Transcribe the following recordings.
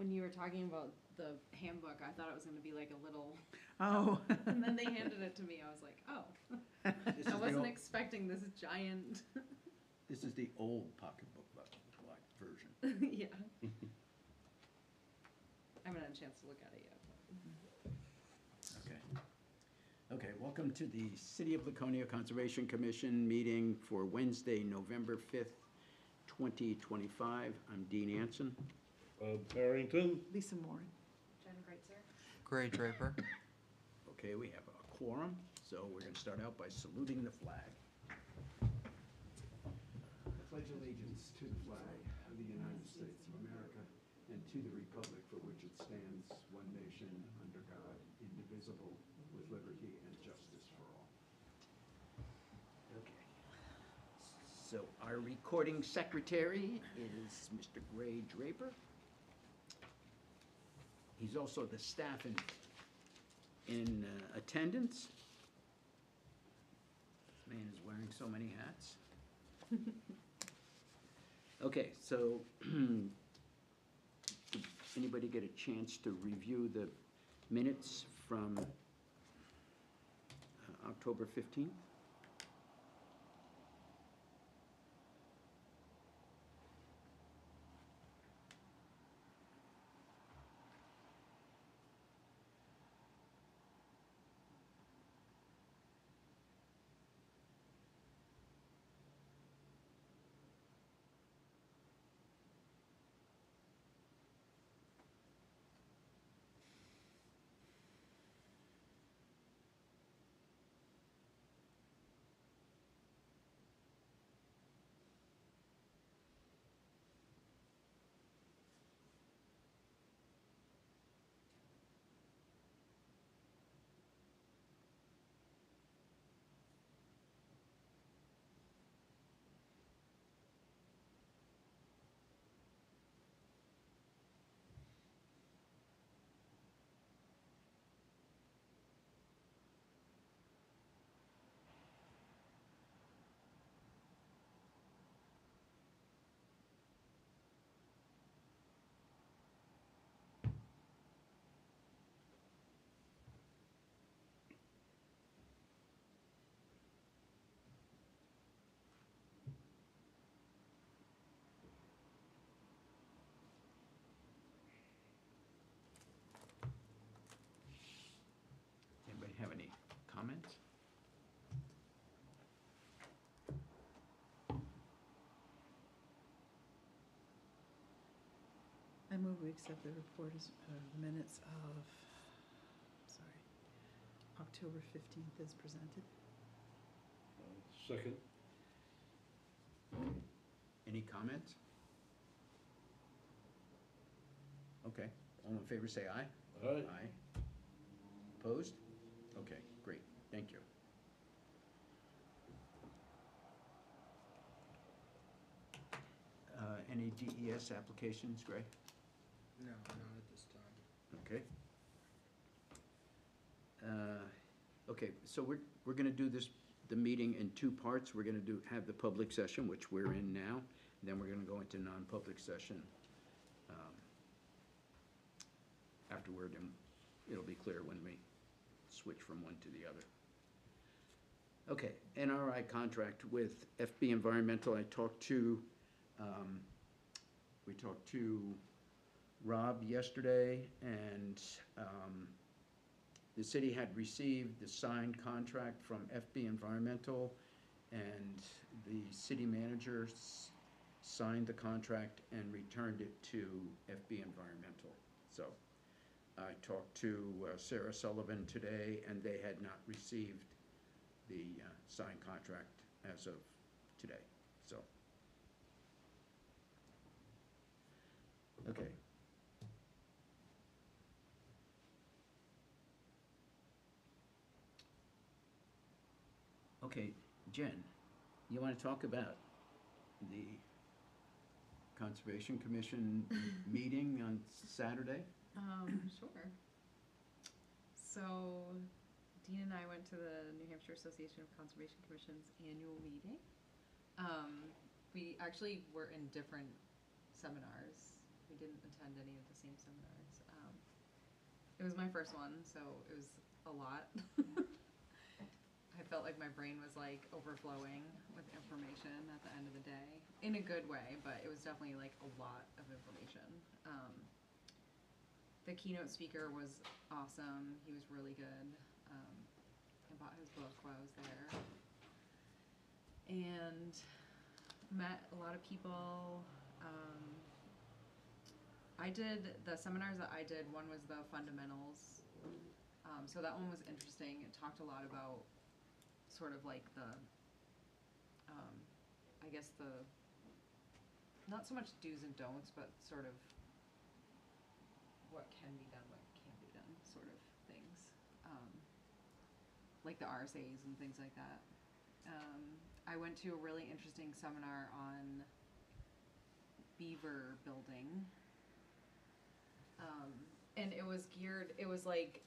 when you were talking about the handbook, I thought it was gonna be like a little, Oh. and then they handed it to me, I was like, oh. This is I the wasn't old- expecting this giant, This is the old pocketbook like version. yeah. I haven't had a chance to look at it yet. Okay. Okay, welcome to the City of Laconia Conservation Commission meeting for Wednesday, November 5th, 2025. I'm Dean Anson. Barrington. Lisa Moore. Jen Greitzer? Gray Draper. Okay, we have a quorum, so we're going to start out by saluting the flag. I pledge allegiance to the flag of the United States of America and to the republic for which it stands, one nation, under God, indivisible, with liberty and justice for all. Okay. So our recording secretary is Mr. Gray Draper. He's also the staff in attendance. This man is wearing so many hats. Okay, so did anybody get a chance to review the minutes from October 15th? Anybody have any comments? I move we accept the report as minutes of, sorry, October 15th as presented. Second. Any comments? Okay, all in favor say aye. Aye. Aye. Opposed? Okay, great, thank you. Any DES applications, Gray? No, not at this time. Okay. Okay, so we're gonna do the meeting in two parts. We're gonna have the public session, which we're in now, and then we're gonna go into non-public session afterward, and it'll be clear when we switch from one to the other. Okay, NRI contract with FB Environmental. We talked to Rob yesterday, and the city had received the signed contract from FB Environmental, and the city manager signed the contract and returned it to FB Environmental. So I talked to Sarah Sullivan today, and they had not received the signed contract as of today, so. Okay. Okay, Jen, you want to talk about the Conservation Commission meeting on Saturday? Sure. So Dean and I went to the New Hampshire Association of Conservation Commission's annual meeting. We actually were in different seminars we didn't attend any of the same seminars. It was my first one, so it was a lot. I felt like my brain was like overflowing with information at the end of the day, in a good way, but it was definitely like a lot of information. The keynote speaker was awesome. He was really good. I bought his book while I was there. And met a lot of people. I did, the seminars that I did, one was the fundamentals. So that one was interesting. It talked a lot about sort of like the, I guess not so much do's and don'ts, but sort of what can be done, what can't be done, sort of things. Like the RSAs and things like that. I went to a really interesting seminar on beaver building. And it was like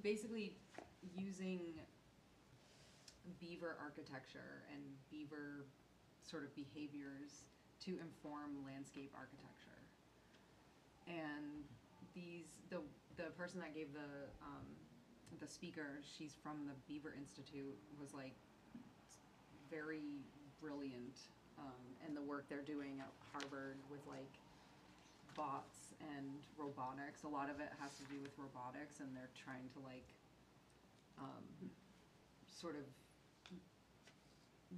basically using beaver architecture and beaver sort of behaviors to inform landscape architecture. And the person that gave the speaker, she's from the Beaver Institute, was like very brilliant, and the work they're doing at Harvard with like bots and robotics. A lot of it has to do with robotics, and they're trying to like sort of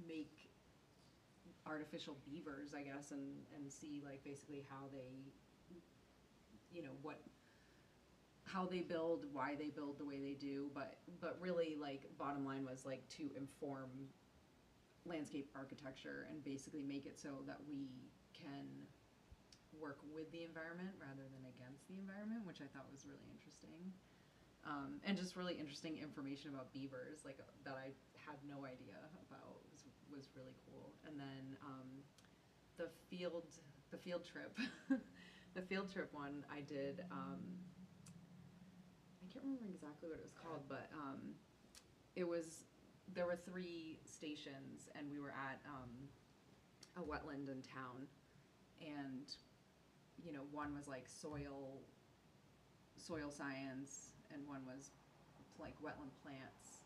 make artificial beavers, I guess, and see like basically how they, you know, how they build, why they build the way they do, but really like bottom line was like to inform landscape architecture and basically make it so that we can work with the environment rather than against the environment, which I thought was really interesting. And just really interesting information about beavers, like that I had no idea about, was really cool. And then the field trip, the field trip one I did. I can't remember exactly what it was called, but there were 3 stations, and we were at a wetland in town, and you know, one was like soil science, and one was like wetland plants,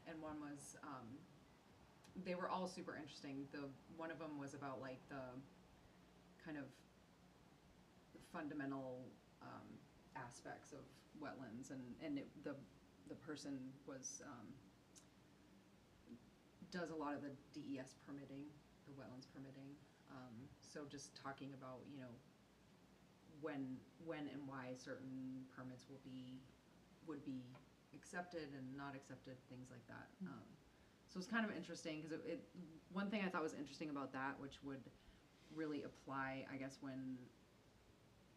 and one was they were all super interesting. One of them was about like the kind of fundamental aspects of wetlands, and the person was does a lot of the DES permitting, the wetlands permitting. So just talking about, you know, when and why certain permits would be accepted and not accepted, things like that. So it's kind of interesting because one thing I thought was interesting about that, which would really apply, I guess, when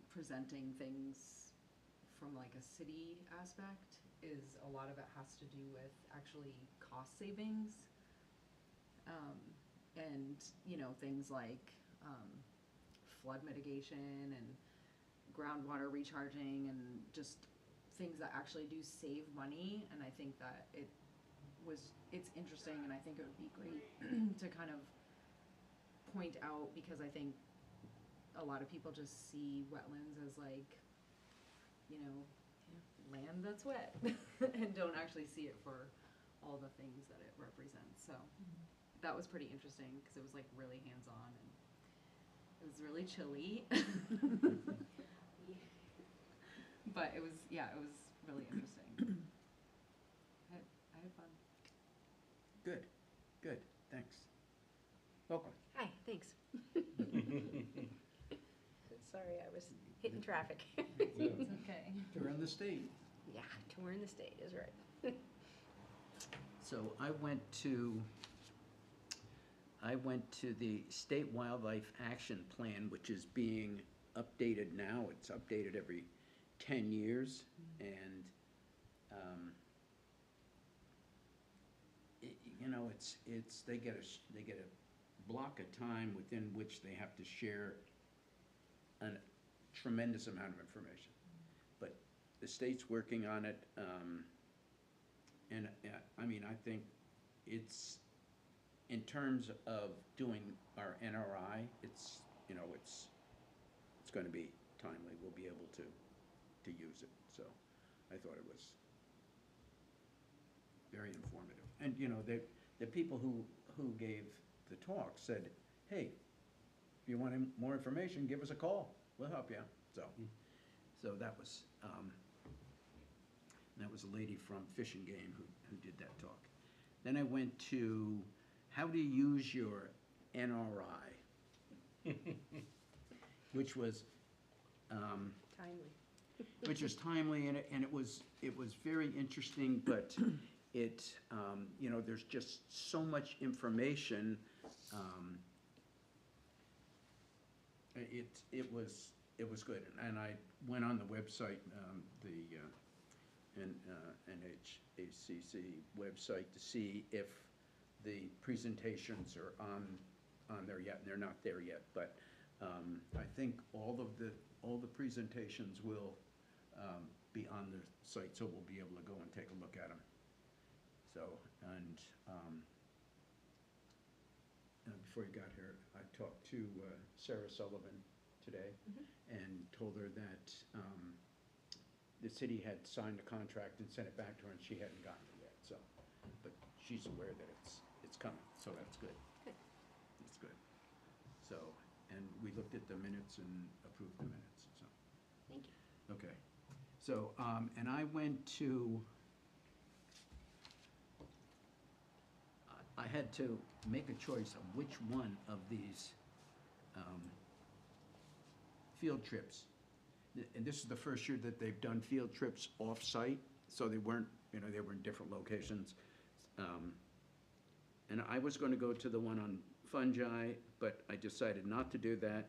presenting things from like a city aspect, is a lot of it has to do with actually cost savings, and you know, things like flood mitigation and groundwater recharging and just things that actually do save money. And I think that it's interesting, and I think it would be great to kind of point out, because I think a lot of people just see wetlands as like, you know, land that's wet and don't actually see it for all the things that it represents. So that was pretty interesting because it was like really hands-on, and it was really chilly. But it was really interesting. I had fun. Good, thanks. Welcome. Hi, thanks. Sorry, I was hitting traffic. It's okay. You're in the state. Yeah, touring the state is right. So I went to the State Wildlife Action Plan, which is being updated now. It's updated every 10 years, and you know, they get a block of time within which they have to share a tremendous amount of information. But the state's working on it, and I mean, I think it's, in terms of doing our NRI, it's, you know, it's going to be timely, will be able to use it. So I thought it was very informative. And, you know, the people who gave the talk said, hey, if you want more information, give us a call. We'll help you. So that was a lady from Fish and Game who did that talk. Then I went to how to use your NRI, which was Timely. and it was very interesting, but it, you know, there's just so much information. It was good, and I went on the website, the NHACC website, to see if the presentations are on there yet, and they're not there yet, but I think all the presentations will be on the site, so we'll be able to go and take a look at them. So, and before you got here, I talked to Sarah Sullivan today and told her that the city had signed a contract and sent it back to her, and she hadn't gotten it yet, so, but she's aware that it's coming, so that's good. Good. It's good. So, and we looked at the minutes and approved the minutes, so. Thank you. Okay, so, and I went to, I had to make a choice of which one of these field trips. And this is the first year that they've done field trips off-site, so they weren't, you know, they were in different locations. And I was gonna go to the one on fungi, but I decided not to do that.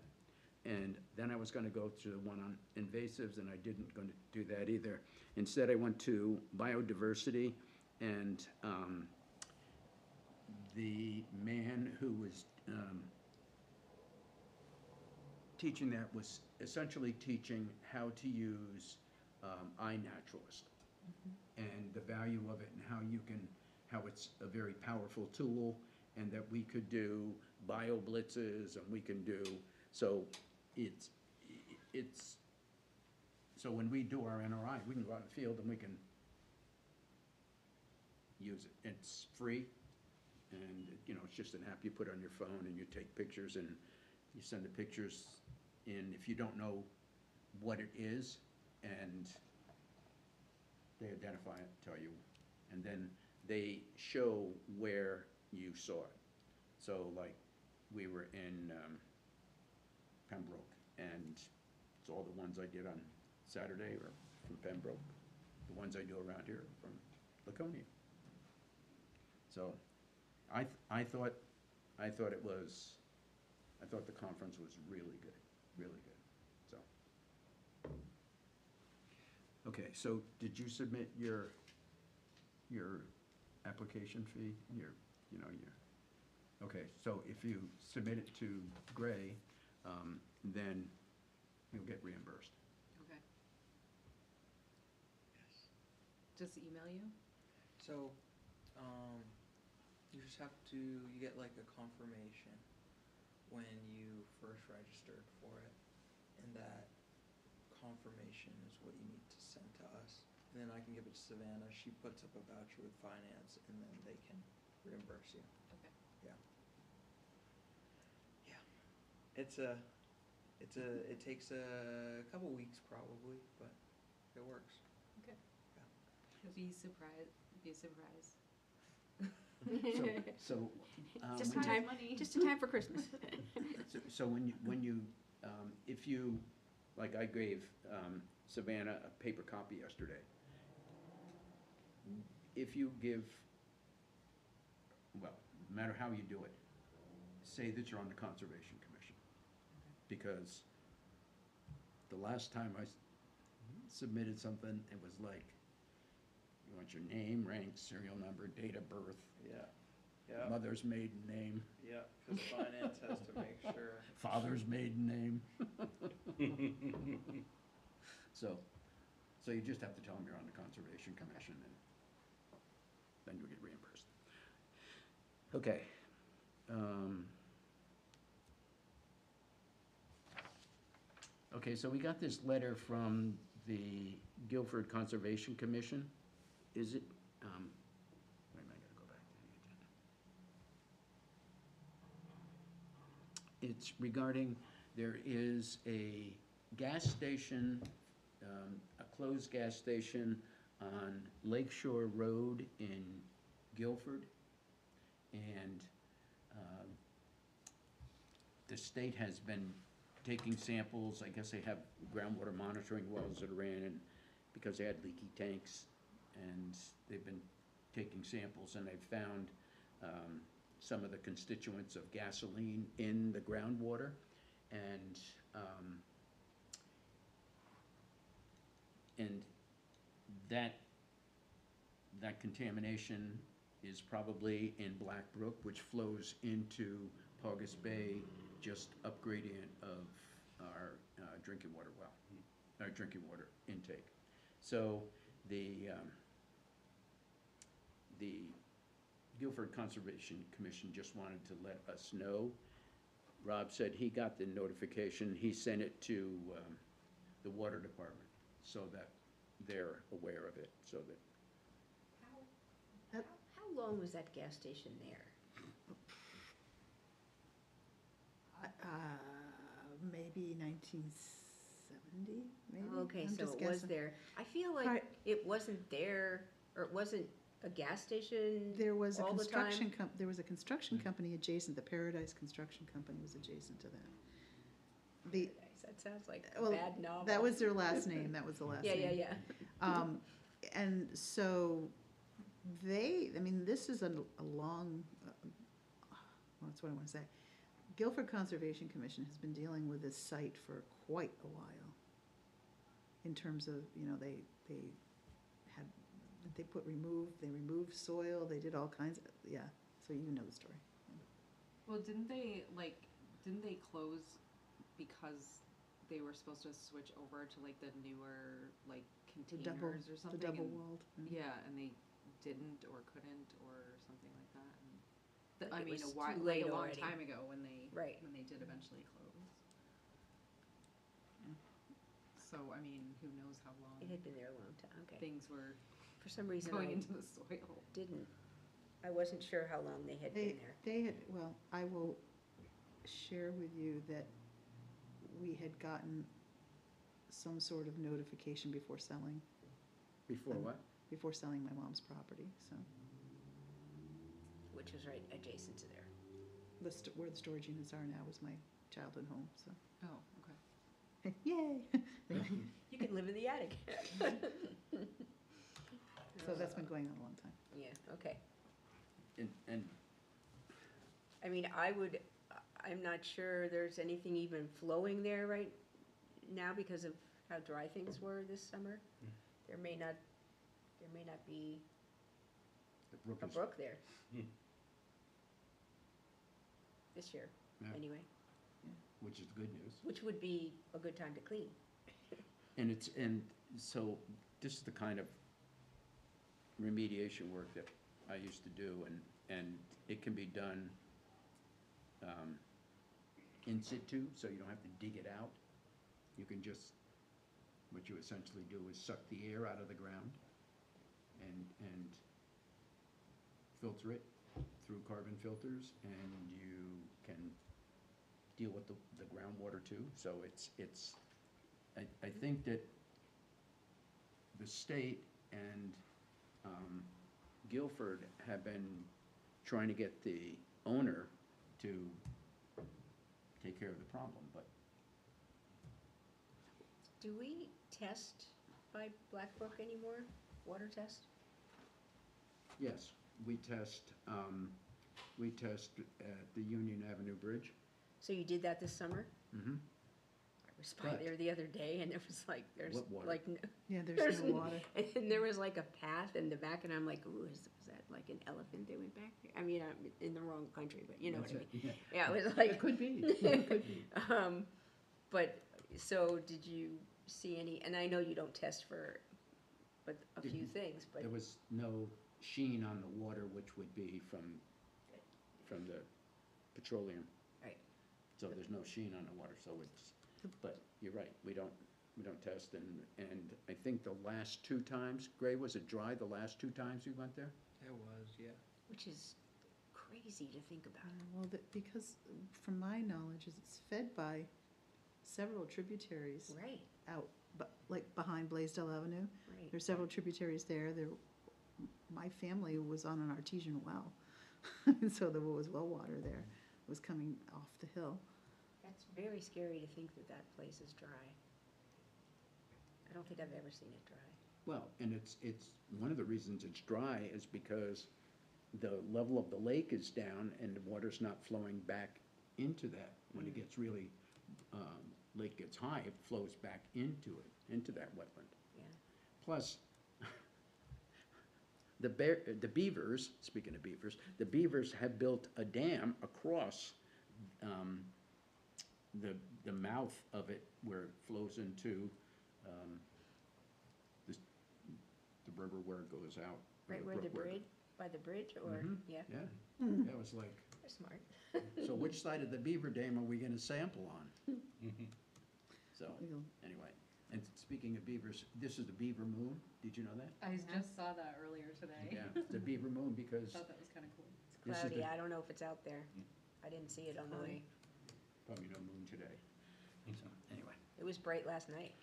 And then I was gonna go to the one on invasives, and I didn't gonna do that either. Instead, I went to biodiversity, and the man who was teaching that was essentially teaching how to use iNaturalist and the value of it, and how it's a very powerful tool, and that we could do bio blitzes, and we can do, so so when we do our NRI, we can go out in the field and we can use it. It's free, and, you know, it's just an app you put on your phone, and you take pictures, and you send the pictures in if you don't know what it is, and they identify it, tell you, and then they show where you saw it. So, like, we were in Pembroke, and it's all the ones I did on Saturday are from Pembroke. The ones I do around here are from Laconia. So, I thought the conference was really good, really good, so. Okay, so did you submit your application fee, okay, so if you submit it to Gray, then you'll get reimbursed. Okay. Just email you? So, you just have to, you get like a confirmation when you first registered for it, and that confirmation is what you need to send to us. And then I can give it to Savannah, she puts up a voucher with finance, and then they can reimburse you. Okay. Yeah. Yeah. It takes a couple weeks probably, but it works. Okay. Yeah. Be surprised. So, Just in when you- time, just in time for Christmas. So when you, if you, like I gave Savannah a paper copy yesterday. If you give, well, no matter how you do it, say that you're on the Conservation Commission. Because the last time I submitted something, it was like, you want your name, rank, serial number, date of birth, Yeah. mother's maiden name, Yeah, because finance has to make sure. father's maiden name. So you just have to tell them you're on the Conservation Commission, and then you'll get reimbursed. Okay. Okay, so we got this letter from the Guilford Conservation Commission. Is it, wait a minute, I gotta go back to the agenda. It's regarding, there is a gas station, a closed gas station on Lake Shore Road in Guilford. And the state has been taking samples. I guess they have groundwater monitoring wells that are in, and because they had leaky tanks, and they've been taking samples, and they've found some of the constituents of gasoline in the groundwater, and that contamination is probably in Black Brook, which flows into Paugus Bay, just upgradient of our drinking water well, our drinking water intake. So the Guilford Conservation Commission just wanted to let us know. Rob said he got the notification, he sent it to the water department so that they're aware of it, so that. How long was that gas station there? Maybe 1970, maybe? Okay, I'm so just it was guessing. there. I feel like Part- it wasn't there, or it wasn't a gas station There was a all the time. construction there was a construction company adjacent, the Paradise Construction Company was adjacent to that. The, That sounds like a well, bad novel. that was their last name, that was the last Yeah, name. yeah, yeah. And so I mean, this is a long, well, that's what I want to say. Guilford Conservation Commission has been dealing with this site for quite a while. In terms of, you know, they removed soil, they did all kinds of, yeah, so you know the story. Well, didn't they close because they were supposed to switch over to like the newer like The double, containers or something? the double and- walled. Yeah, and they didn't or couldn't or something like that. And Like I it mean, was a while, too like late a long already. time ago when they Right. did eventually close. So I mean, who knows how long It had been there a long time, okay. things were For some reason going I into the soil. didn't, I wasn't sure how long they had been there. They had, well, I will share with you that we had gotten some sort of notification before selling Before what? my mom's property, so. Which was right adjacent to there. Where the storage units are now is my childhood home, so. Oh, okay. Yay! You can live in the attic. So that's been going on a long time. Yeah, okay. And I mean, I'm not sure there's anything even flowing there right now because of how dry things were this summer. There may not be the brook a is, brook there. Hmm. This year, Yeah. anyway, which is good news. which would be a good time to clean. And so this is the kind of remediation work that I used to do, and it can be done in situ, so you don't have to dig it out. You can just, what you essentially do is suck the air out of the ground and filter it through carbon filters, and you can deal with the groundwater too. So I think that the state and Guilford have been trying to get the owner to take care of the problem, but Do we test by Black Brook anymore? Water test? yes, we test at the Union Avenue Bridge. So you did that this summer? Mm-hmm. I was by But- there the other day and it was like, there's What water? like, Yeah, there's there's, no water. and there was like a path in the back and I'm like, ooh, was that like an elephant that went back there? I mean, I'm in the wrong country, but you know what I mean. Yeah, it was like. It could be, it could be. But, so did you see any, and I know you don't test for, but a few things, but There was no sheen on the water, which would be from the petroleum. Right. So there's no sheen on the water, so But you're right, we don't test, and I think the last 2 times, Gray, was it dry the last 2 times you went there? It was, yeah. Which is crazy to think about. Well, because from my knowledge, it's fed by several tributaries Right, out, but like behind Blaisdell Avenue. right. There's several tributaries there. My family was on an artesian well. And so there was well water there, was coming off the hill. That's very scary to think that that place is dry. I don't think I've ever seen it dry. Well, and it's, one of the reasons it's dry is because the level of the lake is down and the water's not flowing back into that. When it gets really, lake gets high, it flows back into it, into that wetland. Yeah. Plus, the beavers, speaking of beavers, the beavers have built a dam across, the mouth of it where it flows into, the river where it goes out. Right where the brook bridge, by the bridge, or, Mhm. yeah, Yeah, Hmm. that was like, they're smart. so which side of the beaver dam are we gonna sample on? So, We'll- anyway, and speaking of beavers, this is the beaver moon, did you know that? I just saw that earlier today. Yeah, the beaver moon because Thought that was kinda cool. It's This is cloudy, the- I don't know if it's out there. I didn't see it on the way. probably no moon today. So, anyway. It was bright last night.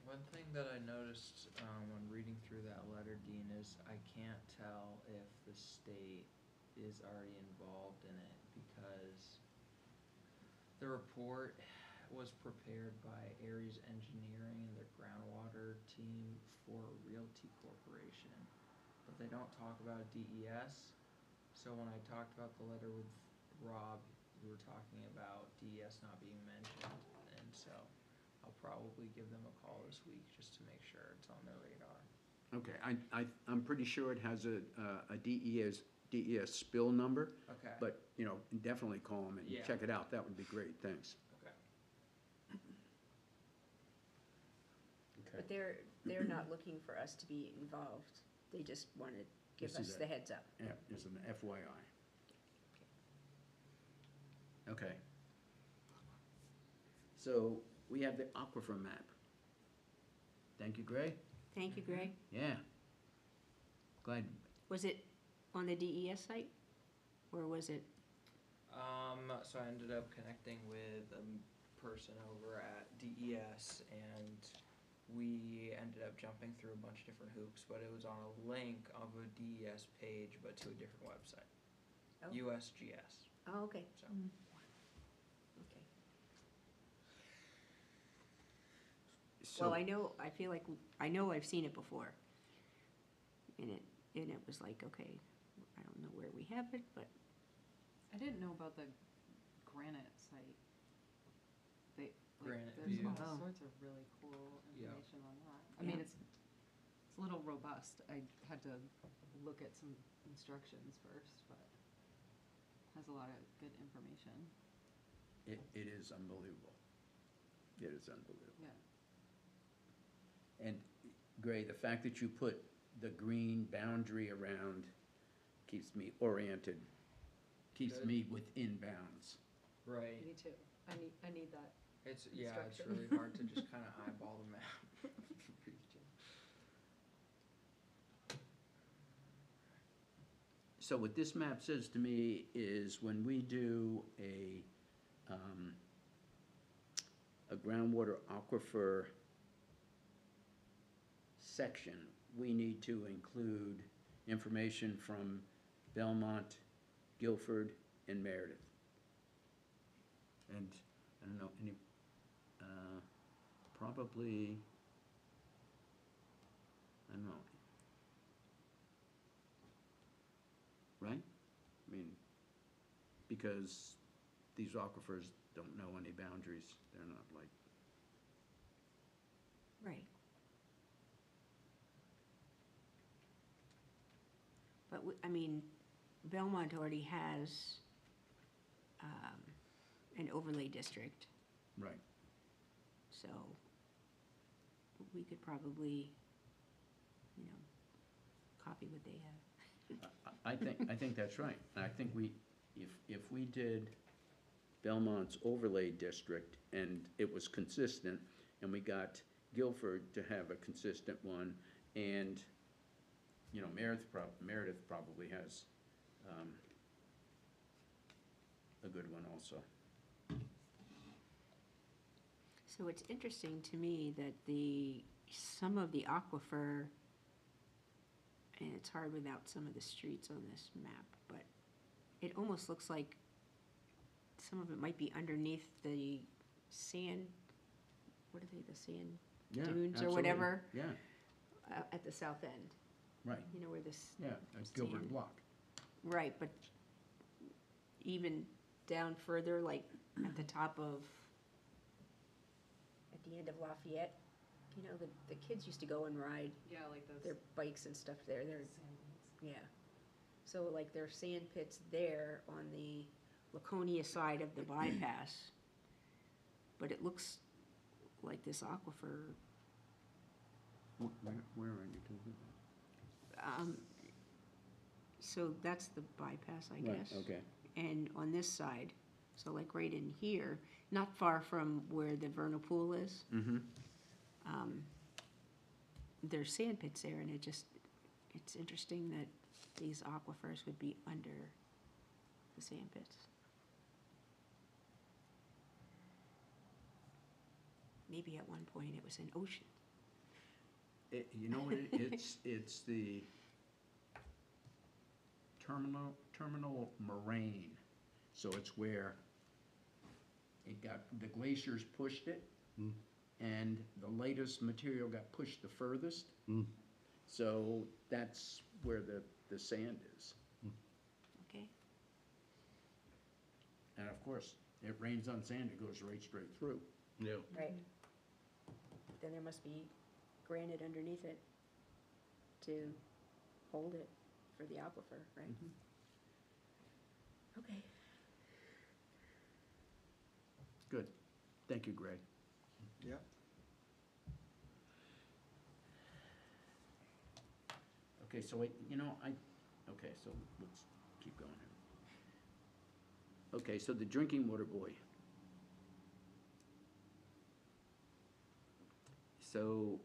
One thing that I noticed when reading through that letter, Dean, is I can't tell if the state is already involved in it because the report was prepared by Aries Engineering and their groundwater team for Realty Corporation, but they don't talk about DES. So when I talked about the letter with Rob, we were talking about DES not being mentioned, and so I'll probably give them a call this week just to make sure it's on their radar. Okay, I'm pretty sure it has a DES spill number, Okay. but, definitely call them and Yeah. check it out, that would be great, thanks. Okay. But they're not looking for us to be involved. They just want to give This is us a- the heads up. Yeah, just an FYI. Okay. So, we have the aquifer map. Thank you, Gray. Thank you, Greg. Yeah. Glad, Was it on the DES site? Or was it, So I ended up connecting with a person over at DES, and we ended up jumping through a bunch of different hoops, but it was on a link of a DES page, but to a different website. Oh. USGS, oh, okay, so. okay. so. Well, I feel like, I know I've seen it before. And it was like, okay, I don't know where we have it, but I didn't know about the granite site. Granite There's View. all Oh. sorts of really cool Yeah. information on that. I mean, Yeah. it's a little robust. I had to look at some instructions first, but has a lot of good information. It is unbelievable. It is unbelievable. Yeah. And Gray, the fact that you put the green boundary around keeps me oriented, keeps Good. me within bounds. Right. Me too. I need that. It's really Instruction. hard to just kind of eyeball the map. So what this map says to me is when we do a groundwater aquifer section, we need to include information from Belmont, Guilford, and Meredith. And, I don't know, probably, I don't know. Right? I mean, because these aquifers don't know any boundaries, they're not like, right. But, I mean, Belmont already has an overlay district, right. so we could probably, copy what they have. I think that's right. I think if we did Belmont's overlay district, and it was consistent, and we got Guilford to have a consistent one, and, you know, Meredith probably has, a good one also. So it's interesting to me that some of the aquifer, and it's hard without some of the streets on this map, but it almost looks like some of it might be underneath the sand, what are they, the sand Yeah, dunes or absolutely. whatever, Yeah, at the south end, right, you know, where this, yeah, that's Gilbert Sand. Block. right, but even down further, like at the top of, at the end of Lafayette, you know, the kids used to go and ride Yeah, like those their bikes and stuff there, they're, sand dunes. yeah. So like there are sand pits there on the Laconia side of the bypass, but it looks like this aquifer, Where are you talking about? so that's the bypass, I Right, guess. okay, And on this side, so like right in here, not far from where the vernal pool is, mm-hmm, there's sand pits there, and it's interesting that these aquifers would be under the sand pits. Maybe at one point it was an ocean. you know what, it's the terminal moraine, so it's where the glaciers pushed it, Mm. and the lightest material got pushed the furthest. Mm. So that's where the sand is. Okay. And of course, it rains on sand, it goes right straight through. Yeah. Right. Then there must be granite underneath it to hold it for the aquifer, right? Mhm. Okay. Good, thank you, Greg. Yep. Okay, so okay, so let's keep going here. Okay, so the drinking water buoy. So,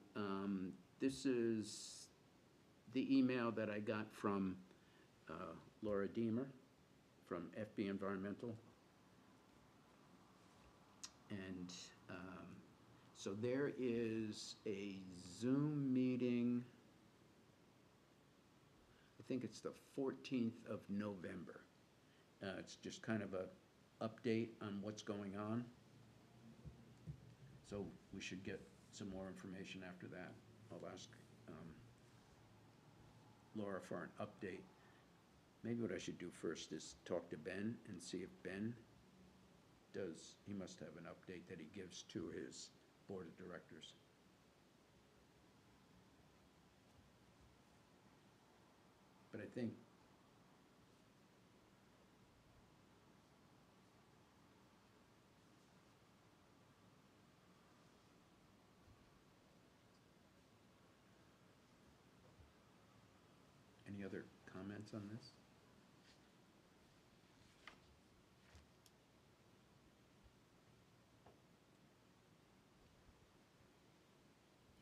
this is the email that I got from Laura Deemer from FB Environmental. And so there is a Zoom meeting, I think it's the 14th of November. It's just kind of a update on what's going on. So we should get some more information after that. I'll ask Laura for an update. Maybe what I should do first is talk to Ben and see if Ben he must have an update that he gives to his board of directors. But I think any other comments on this?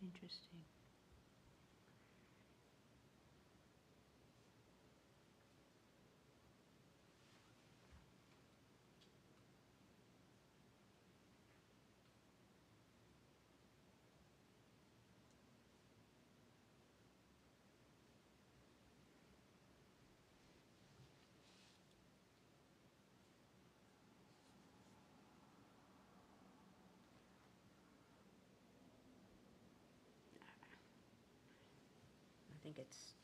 Interesting. I think it's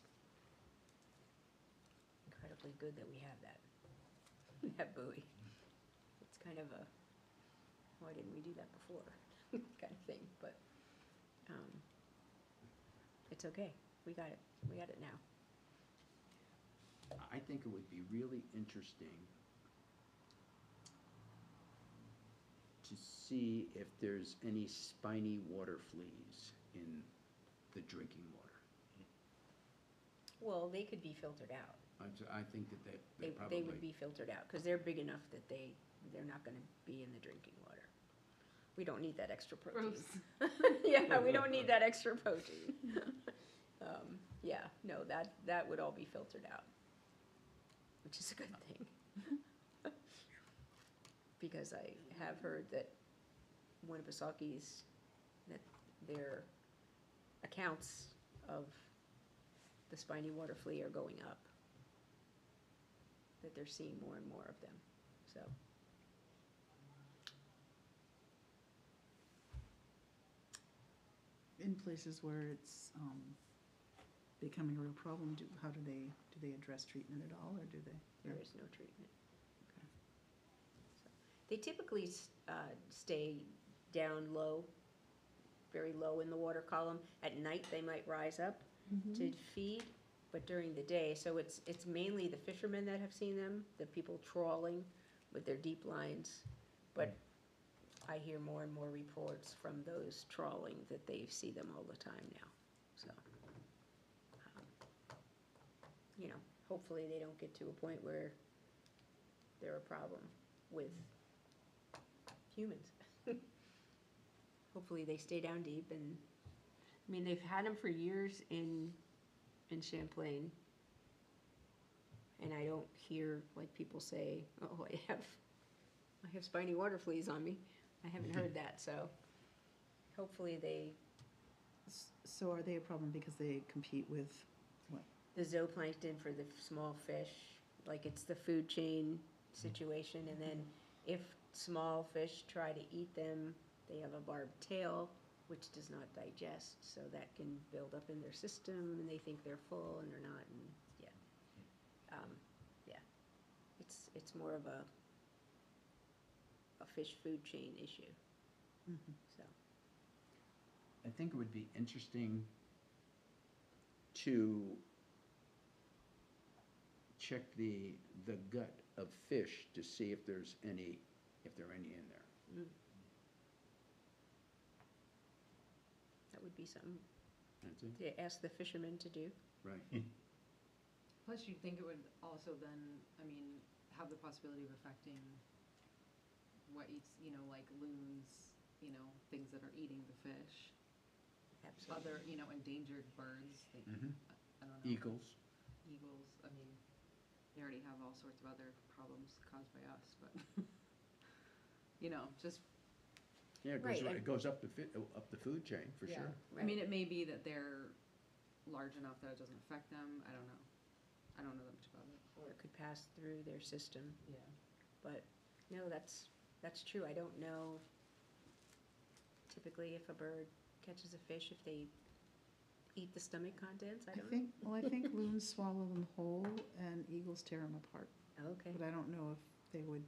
incredibly good that we have that buoy. It's kind of a, why didn't we do that before, kind of thing, but, it's okay, we got it now. I think it would be really interesting to see if there's any spiny water fleas in the drinking water. Well, they could be filtered out. I think that they They probably. would be filtered out, because they're big enough that they they're not gonna be in the drinking water. We don't need that extra protein. Gross. Yeah, we don't need that extra protein. Yeah, no, that would all be filtered out, which is a good thing. Because I have heard that Winnipesaukee, that their accounts of the spiny water flea are going up. That they're seeing more and more of them, so. In places where it's becoming a real problem, how do they address treatment at all, or do they? There is no treatment. So, they typically stay down low, very low in the water column. At night, they might rise up to feed, but during the day, so it's mainly the fishermen that have seen them, the people trawling with their deep lines. But I hear more and more reports from those trawling that they see them all the time now, so. You know, hopefully they don't get to a point where they're a problem with humans. Hopefully they stay down deep and, I mean, they've had them for years in Champlain. And I don't hear like people say, oh, I have spiny water fleas on me. I haven't heard that, so hopefully they, So are they a problem because they compete with what? the zooplankton for the small fish, like it's the food chain situation, and then if small fish try to eat them, they have a barbed tail, which does not digest, so that can build up in their system, and they think they're full, and they're not, and, yeah. Yeah, it's more of a fish food chain issue, so. I think it would be interesting to check the gut of fish to see if there are any in there. That would be something That's it, to ask the fishermen to do. right. Plus, you'd think it would also then, I mean, have the possibility of affecting what eats, you know, like loons, you know, things that are eating the fish. Absolutely. Other, you know, endangered birds, I don't know. Eagles. Eagles, I mean, they already have all sorts of other problems caused by us, but, you know, just, Yeah, Right, it goes up the food chain, for yeah. sure. I mean, it may be that they're large enough that it doesn't affect them, I don't know. I don't know that much about it. Or it could pass through their system, Yeah. but, no, that's true, I don't know typically if a bird catches a fish, if they eat the stomach contents, I don't know. I think loons swallow them whole and eagles tear them apart, Okay, but I don't know if they would,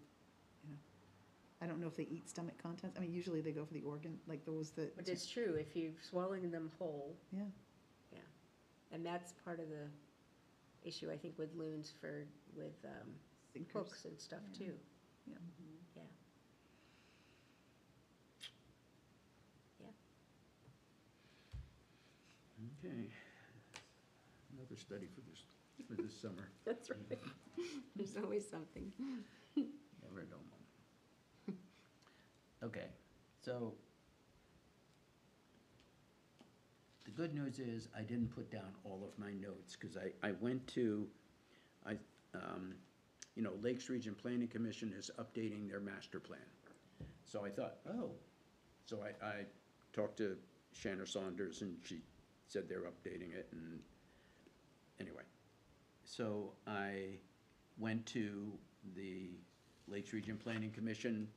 I don't know if they eat stomach contents. I mean, usually they go for the organ, like those that. but it's true, if you're swallowing them whole, Yeah, and that's part of the issue, I think, with loons with sinkers. hooks and stuff Yeah. too. Yeah. Yeah. Okay. Another study for this summer. That's right. There's always something. Never a dull moment. Okay, so the good news is I didn't put down all of my notes, because I went to, Lakes Region Planning Commission is updating their master plan. So I thought, so I talked to Shanna Saunders, and she said they're updating it, and anyway. So I went to the Lakes Region Planning Commission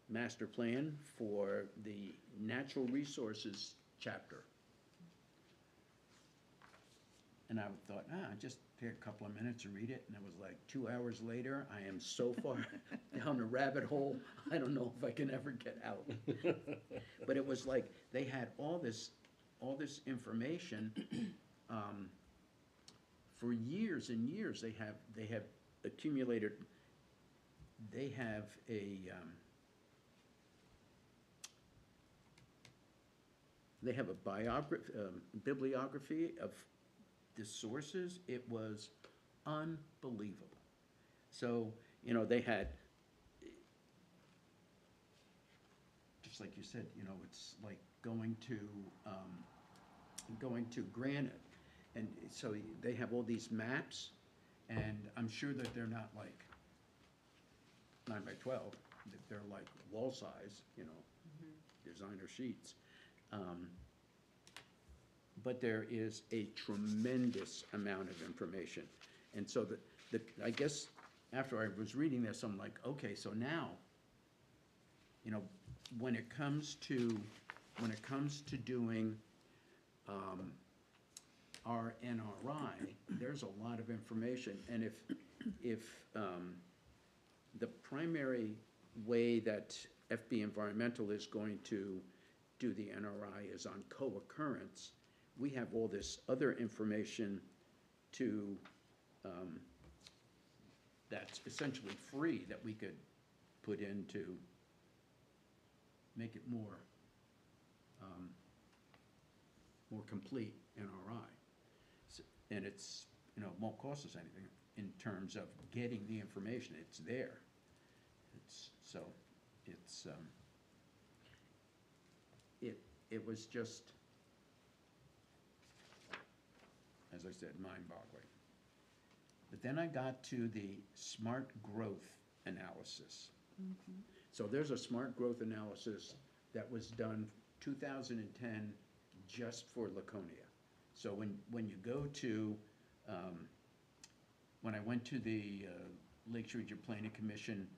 master plan for the natural resources chapter. And I thought, just take a couple of minutes to read it, and it was like 2 hours later, I am so far down the rabbit hole, I don't know if I can ever get out. But it was like, they had all this information, for years and years. They have accumulated, they have a bibliography of the sources. It was unbelievable. So, they had, just like you said, you know, it's like going to Granite. And so they have all these maps, and I'm sure that they're not like 9 by 12, that they're like wall size, you know, designer sheets. But there is a tremendous amount of information. And so I guess after I was reading this, I'm like, okay, so now, you know, when it comes to doing our NRI, there's a lot of information. And if the primary way that FB Environmental is going to do the NRI is on co-occurrence, we have all this other information to, that's essentially free that we could put in to make it more, more complete NRI. And it's, you know, it won't cost us anything in terms of getting the information, it's there. It was just, as I said, mind-boggling. But then I got to the smart growth analysis. So there's a smart growth analysis that was done 2010 just for Laconia. So when you go to, when I went to the Lakes Region Planning Commission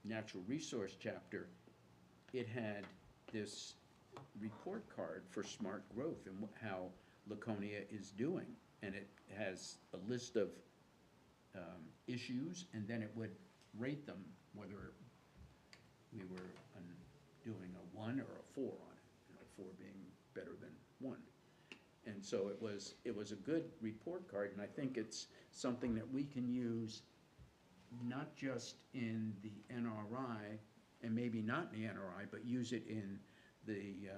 Natural Resource chapter, it had this report card for smart growth and how Laconia is doing. And it has a list of issues, and then it would rate them, whether we were doing a 1 or a 4 on it, you know, 4 being better than 1. And so it was a good report card, and I think it's something that we can use not just in the NRI, and maybe not in the NRI, but use it in the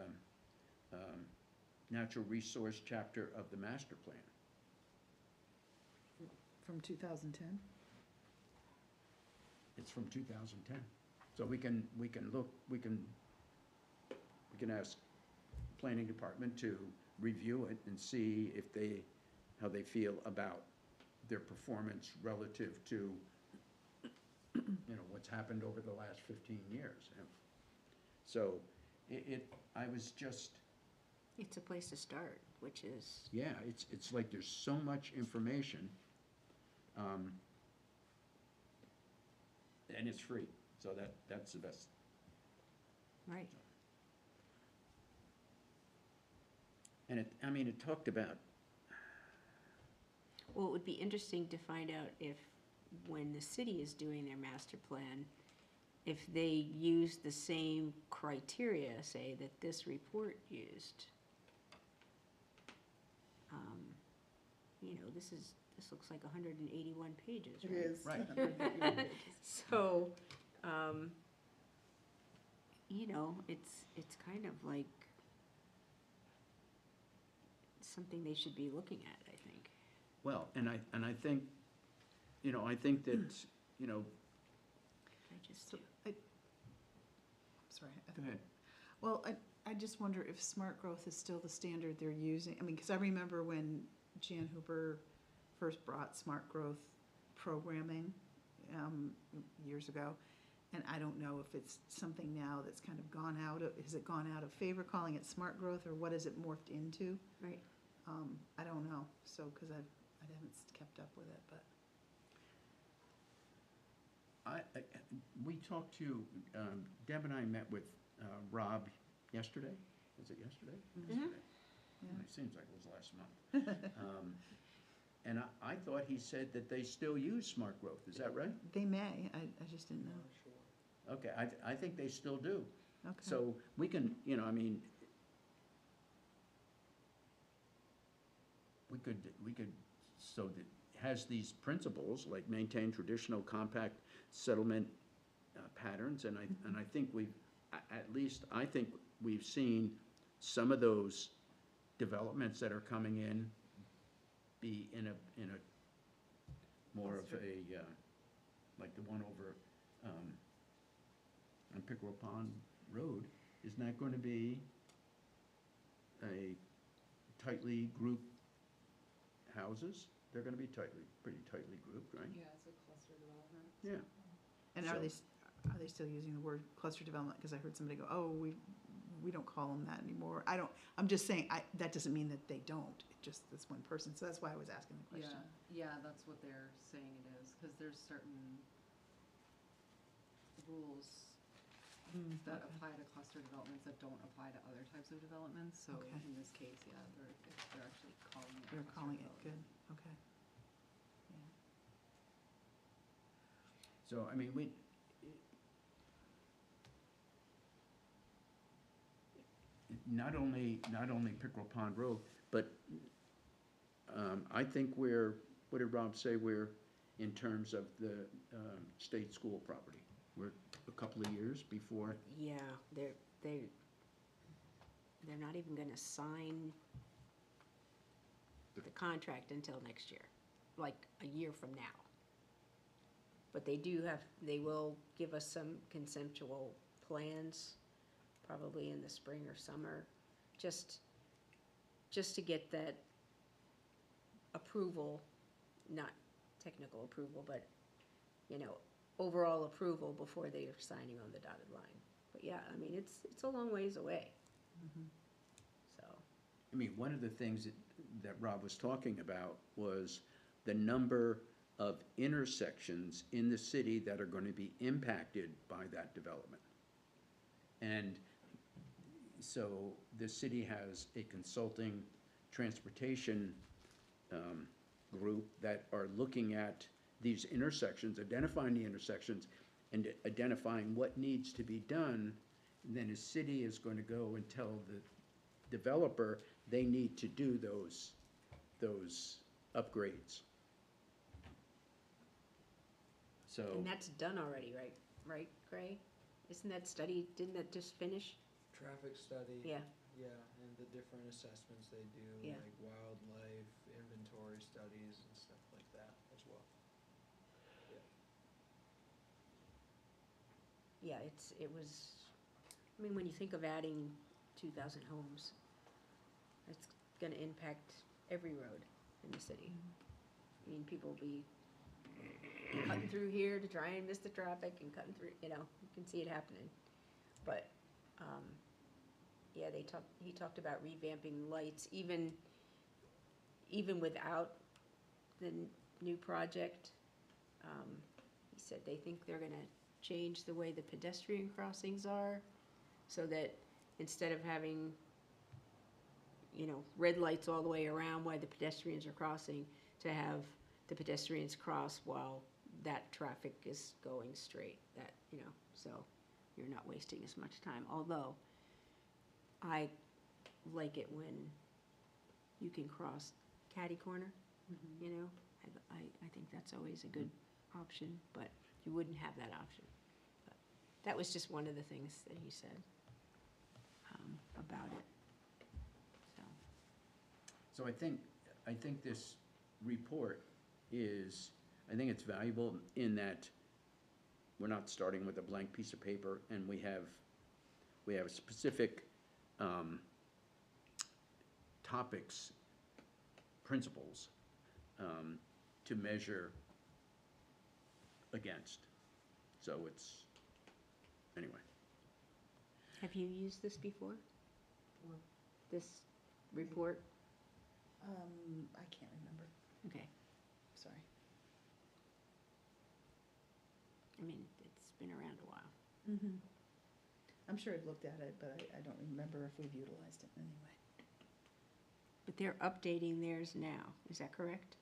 natural resource chapter of the master plan. From 2010? It's from 2010. So we can look, we can ask planning department to review it and see if how they feel about their performance relative to, you know, what's happened over the last 15 years. So I was just, It's a place to start, which is, yeah, it's like there's so much information, and it's free, so that's the best. right. And it talked about, Well, it would be interesting to find out if, when the city is doing their master plan, if they use the same criteria, say, that this report used. You know, this looks like 181 pages, right? It is. Right. So, you know, it's kind of like something they should be looking at, I think. well, and I think, you know, I think that, you know, I just So, do. Sorry. go ahead. Well, I just wonder if smart growth is still the standard they're using. I mean, because I remember when Jan Hooper first brought smart growth programming years ago, and I don't know if it's something now that's kind of gone out of, has it gone out of favor calling it smart growth, or what has it morphed into? Right. I don't know, so, because I haven't kept up with it, but. We talked to, Deb and I met with Rob yesterday. Was it yesterday? Mhm. Yesterday. Yeah. It seems like it was last month. And I thought he said that they still use smart growth. Is that right? They may, I just didn't know. Not sure. Okay, I think they still do. Okay. So we can, you know, I mean, we could, so that has these principles, like maintain traditional compact settlement patterns, and I think at least I think we've seen some of those developments that are coming in be in a more of a, like the one over on Pickerel Pond Road, isn't that going to be a tightly grouped houses? They're going to be pretty tightly grouped, right? Yeah, it's a cluster development. Yeah. And So- are they still using the word cluster development? Because I heard somebody go, oh, we don't call them that anymore. I'm just saying, that doesn't mean that they don't. It just, that's one person. So that's why I was asking the question. Yeah, that's what they're saying it is, because there's certain rules that Okay. apply to cluster developments that don't apply to other types of developments, so Okay. in this case, yeah, they're actually calling it. They're cluster calling it, good, development. okay. Yeah. So, I mean, not only Pickerel Pond Road, but I think what did Rob say, we're, in terms of the state school property, we're a couple of years before. Yeah, they're not even gonna sign the contract until next year, like a year from now. But they will give us some conceptual plans, probably in the spring or summer, just to get that approval, not technical approval, but, overall approval before they are signing on the dotted line. But yeah, I mean, it's a long ways away, Mhm. so. I mean, one of the things that Rob was talking about was the number of intersections in the city that are going to be impacted by that development. And so the city has a consulting transportation group that are looking at these intersections, identifying the intersections, and identifying what needs to be done. And then the city is going to go and tell the developer they need to do those upgrades. So, And that's done already, right? Right, Gray? Didn't that just finish? Traffic study. Yeah, And the different assessments they do, Yeah. like wildlife, inventory studies and stuff like that as well. yeah, when you think of adding 2,000 homes, it's gonna impact every road in the city. I mean, people will be cutting through here to try and miss the traffic and cutting through, you can see it happening. But, yeah, he talked about revamping lights, even without the new project. He said they think they're gonna change the way the pedestrian crossings are, so that instead of having, red lights all the way around while the pedestrians are crossing, to have the pedestrians cross while that traffic is going straight, so you're not wasting as much time. Although, I like it when you can cross catty corner, I think that's always a good option, but you wouldn't have that option. But that was just one of the things that he said about it, so. so I think this report I think it's valuable in that we're not starting with a blank piece of paper, and we have specific topics, principles to measure against. So anyway. Have you used this before? This report? I can't remember, Okay, sorry. I mean, it's been around a while. Mm-hmm. I'm sure I've looked at it, but I don't remember if we've utilized it anyway. But they're updating theirs now, is that correct?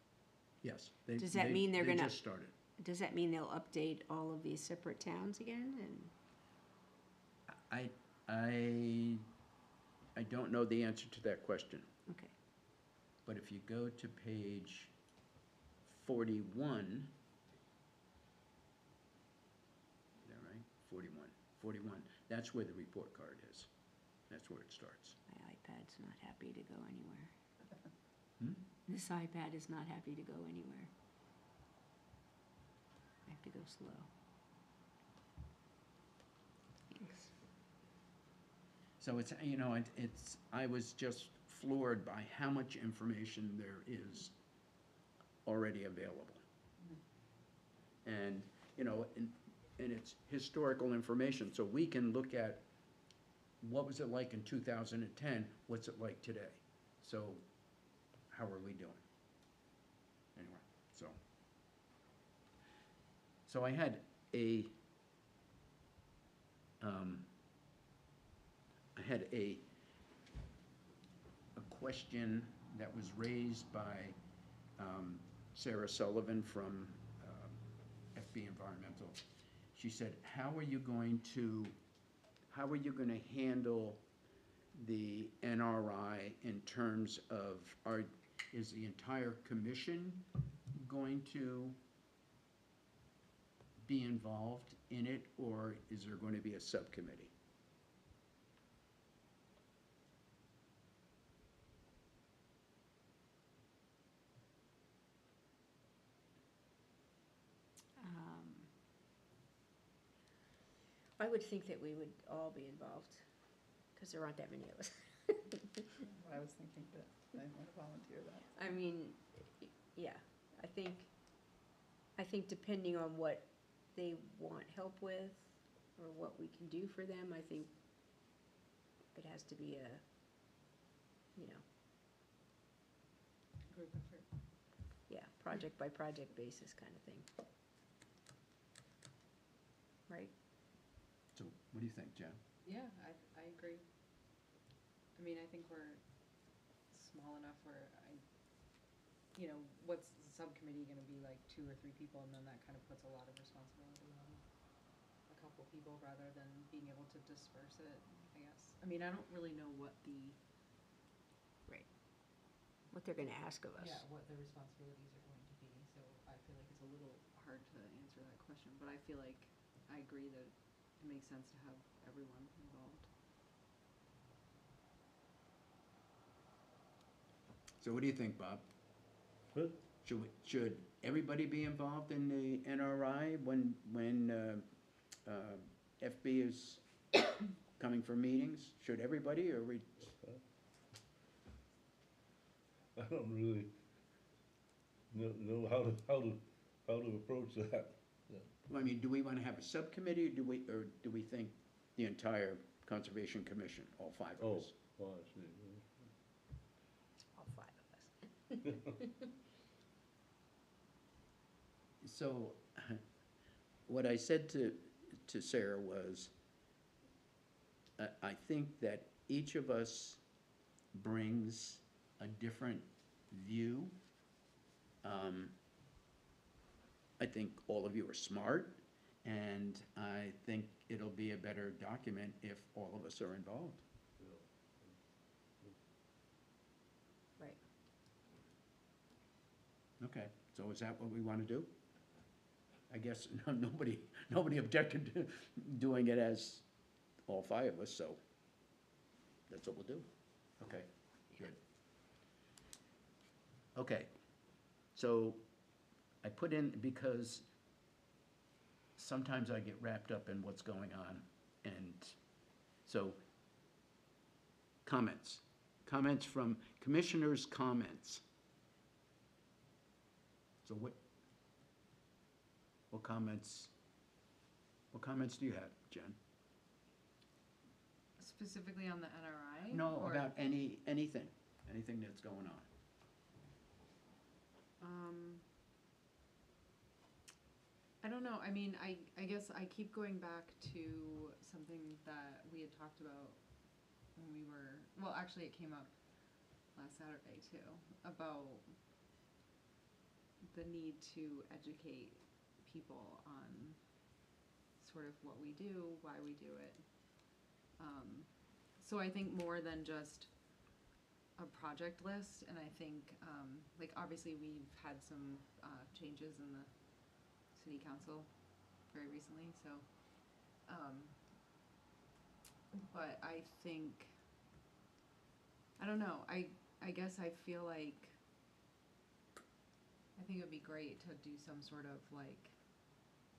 Yes. Does that mean they're They gonna- just started. Does that mean they'll update all of these separate towns again, and, I don't know the answer to that question, okay, but if you go to page 41, is that right? 41, that's where the report card is. That's where it starts. my iPad's not happy to go anywhere. Hmm? This iPad is not happy to go anywhere. I have to go slow. So it's, you know, it's, I was just floored by how much information there is already available. And, you know, and it's historical information, so we can look at what was it like in 2010, what's it like today? So, how are we doing? Anyway, so I had a, question that was raised by Sarah Sullivan from FB Environmental. She said, how are you going to handle the NRI in terms of, is the entire commission going to be involved in it, or is there going to be a subcommittee? I would think that we would all be involved, because there aren't that many of us. I was thinking that I want to volunteer that. I mean, yeah, I think depending on what they want help with, or what we can do for them, I think it has to be a, you know, Group effort. yeah, project by project basis kind of thing. Right? So what do you think, Jen? Yeah, I agree. I mean, I think we're small enough where you know, what's the subcommittee gonna be, like 2 or 3 people, and then that kind of puts a lot of responsibility on a couple people rather than being able to disperse it, I guess. I mean, I don't really know what What they're gonna ask of us. yeah, what the responsibilities are going to be, so I feel like it's a little hard to answer that question, but I feel like I agree that it makes sense to have everyone involved. So what do you think, Bob? What? Should everybody be involved in the NRI when FB is coming for meetings? Should everybody, or we, I don't really know how to approach that. I mean, do we want to have a subcommittee, or do we think the entire Conservation Commission, all 5 of Oh, us? I see. All 5 of us. So, what I said to Sarah was, I think that each of us brings a different view. I think all of you are smart, and I think it'll be a better document if all of us are involved. Right. Okay, so is that what we want to do? I guess nobody objected to doing it as all 5 of us, so that's what we'll do. Okay, good. Okay, so I put in, because sometimes I get wrapped up in what's going on, and so, comments from commissioners' comments. So what comments do you have, Jen? Specifically on the NRI? No, or- about anything that's going on. I don't know, I mean, I guess I keep going back to something that we had talked about when we were, well, actually it came up last Saturday too, about the need to educate people on sort of what we do, why we do it. So I think more than just a project list, and I think, like, obviously we've had some changes in the city council very recently, so, but I think, I don't know, I guess I feel like, I think it would be great to do some sort of like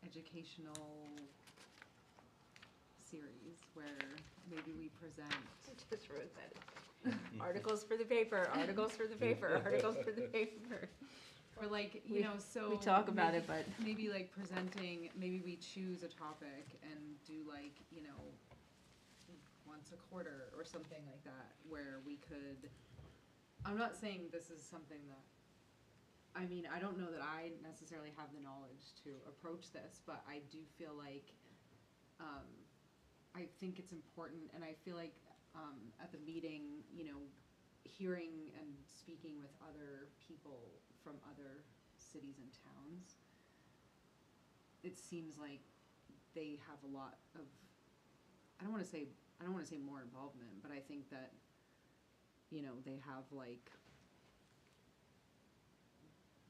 educational series where maybe we present, I just wrote that. Articles for the paper, articles for the paper, articles for the paper. or like, We- you know, so. We talk about it, maybe- but Maybe like presenting, maybe we choose a topic and do like, you know, once a quarter or something like that, where we could, I'm not saying this is something that, I mean, I don't know that I necessarily have the knowledge to approach this, but I do feel like, I think it's important, and I feel like, at the meeting, you know, hearing and speaking with other people from other cities and towns, it seems like they have a lot of, I don't wanna say more involvement, but I think that, you know, they have like,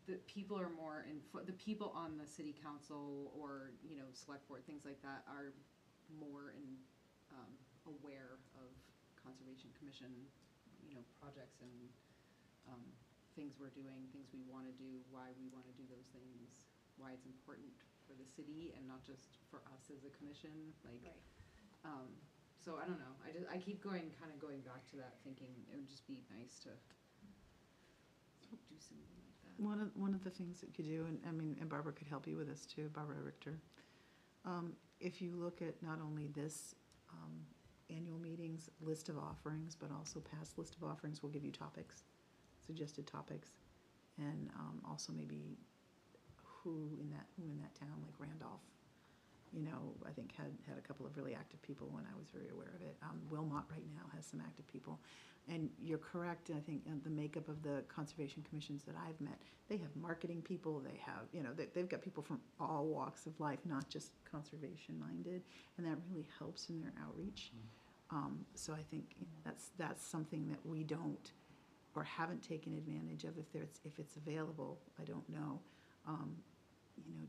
the people are more the people on the city council or, you know, select board, things like that, are more aware of Conservation Commission, you know, projects and, things we're doing, things we wanna do, why we wanna do those things, why it's important for the city and not just for us as a commission, like, Right. so I don't know, I keep going back to that, thinking it would just be nice to do something like that. One of the things that you could do, and I mean, and Barbara could help you with this too, Barbara Richter. If you look at not only this annual meetings list of offerings, but also past list of offerings, will give you topics, suggested topics, and also maybe who in that town, like Randolph, you know, I think had a couple of really active people when I was very aware of it. Wilmot right now has some active people. And you're correct, I think, the makeup of the conservation commissions that I've met, they have marketing people, they have, you know, they've got people from all walks of life, not just conservation-minded, and that really helps in their outreach. So I think, you know, that's something that we don't, or haven't taken advantage of. If it's available, I don't know. You know,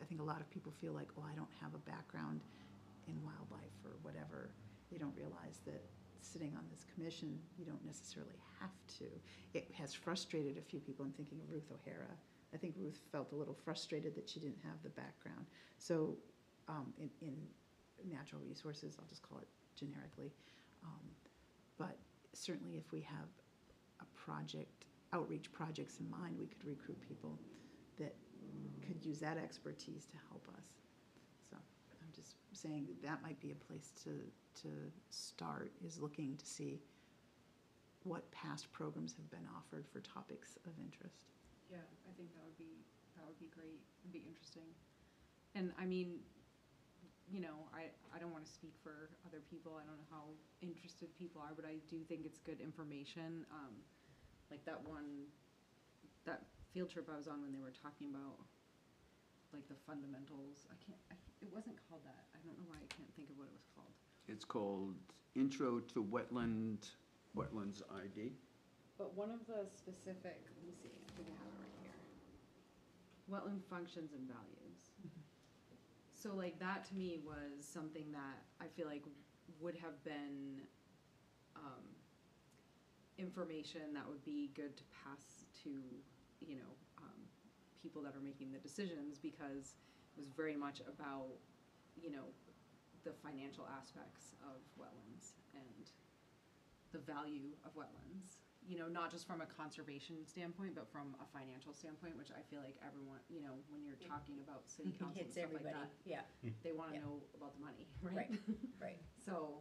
I think a lot of people feel like, oh, I don't have a background in wildlife or whatever. They don't realize that sitting on this commission, you don't necessarily have to. It has frustrated a few people. I'm thinking of Ruth O'Hara. I think Ruth felt a little frustrated that she didn't have the background. So in natural resources, I'll just call it generically. But certainly if we have a project, outreach projects in mind, we could recruit people that could use that expertise to help us. So I'm just saying that might be a place to start, is looking to see what past programs have been offered for topics of interest. Yeah, I think that would be great, it'd be interesting. And I mean, you know, I don't wanna speak for other people, I don't know how interested people are, but I do think it's good information. Like that field trip I was on when they were talking about like the fundamentals, it wasn't called that, I don't know why I can't think of what it was called. It's called Intro to Wetlands ID. But one of the specific, let me see, I think I have it right here. Wetland functions and values. So like that to me was something that I feel like would have been information that would be good to pass to, you know, people that are making the decisions, because it was very much about, you know, the financial aspects of wetlands and the value of wetlands. You know, not just from a conservation standpoint, but from a financial standpoint, which I feel like everyone, you know, when you're talking about city council and Hits stuff like everybody, that, yeah, they wanna Yeah. know about the money, right? right. So,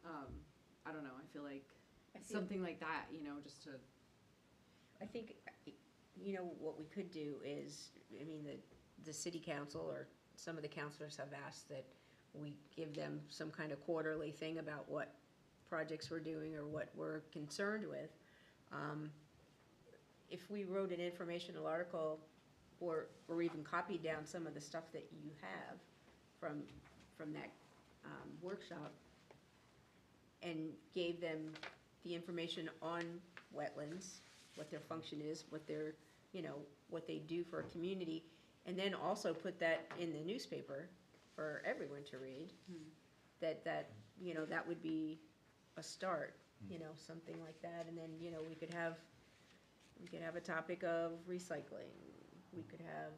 I don't know, I feel like I feel- something like that, you know, just to, I think, you know, what we could do is, I mean, the city council or some of the councilors have asked that we give them some kind of quarterly thing about what projects we're doing or what we're concerned with. If we wrote an informational article or even copied down some of the stuff that you have from that workshop and gave them the information on wetlands, what their function is, what their, you know, what they do for a community, and then also put that in the newspaper for everyone to read, that, you know, that would be a start, you know, something like that, and then, you know, we could have a topic of recycling, we could have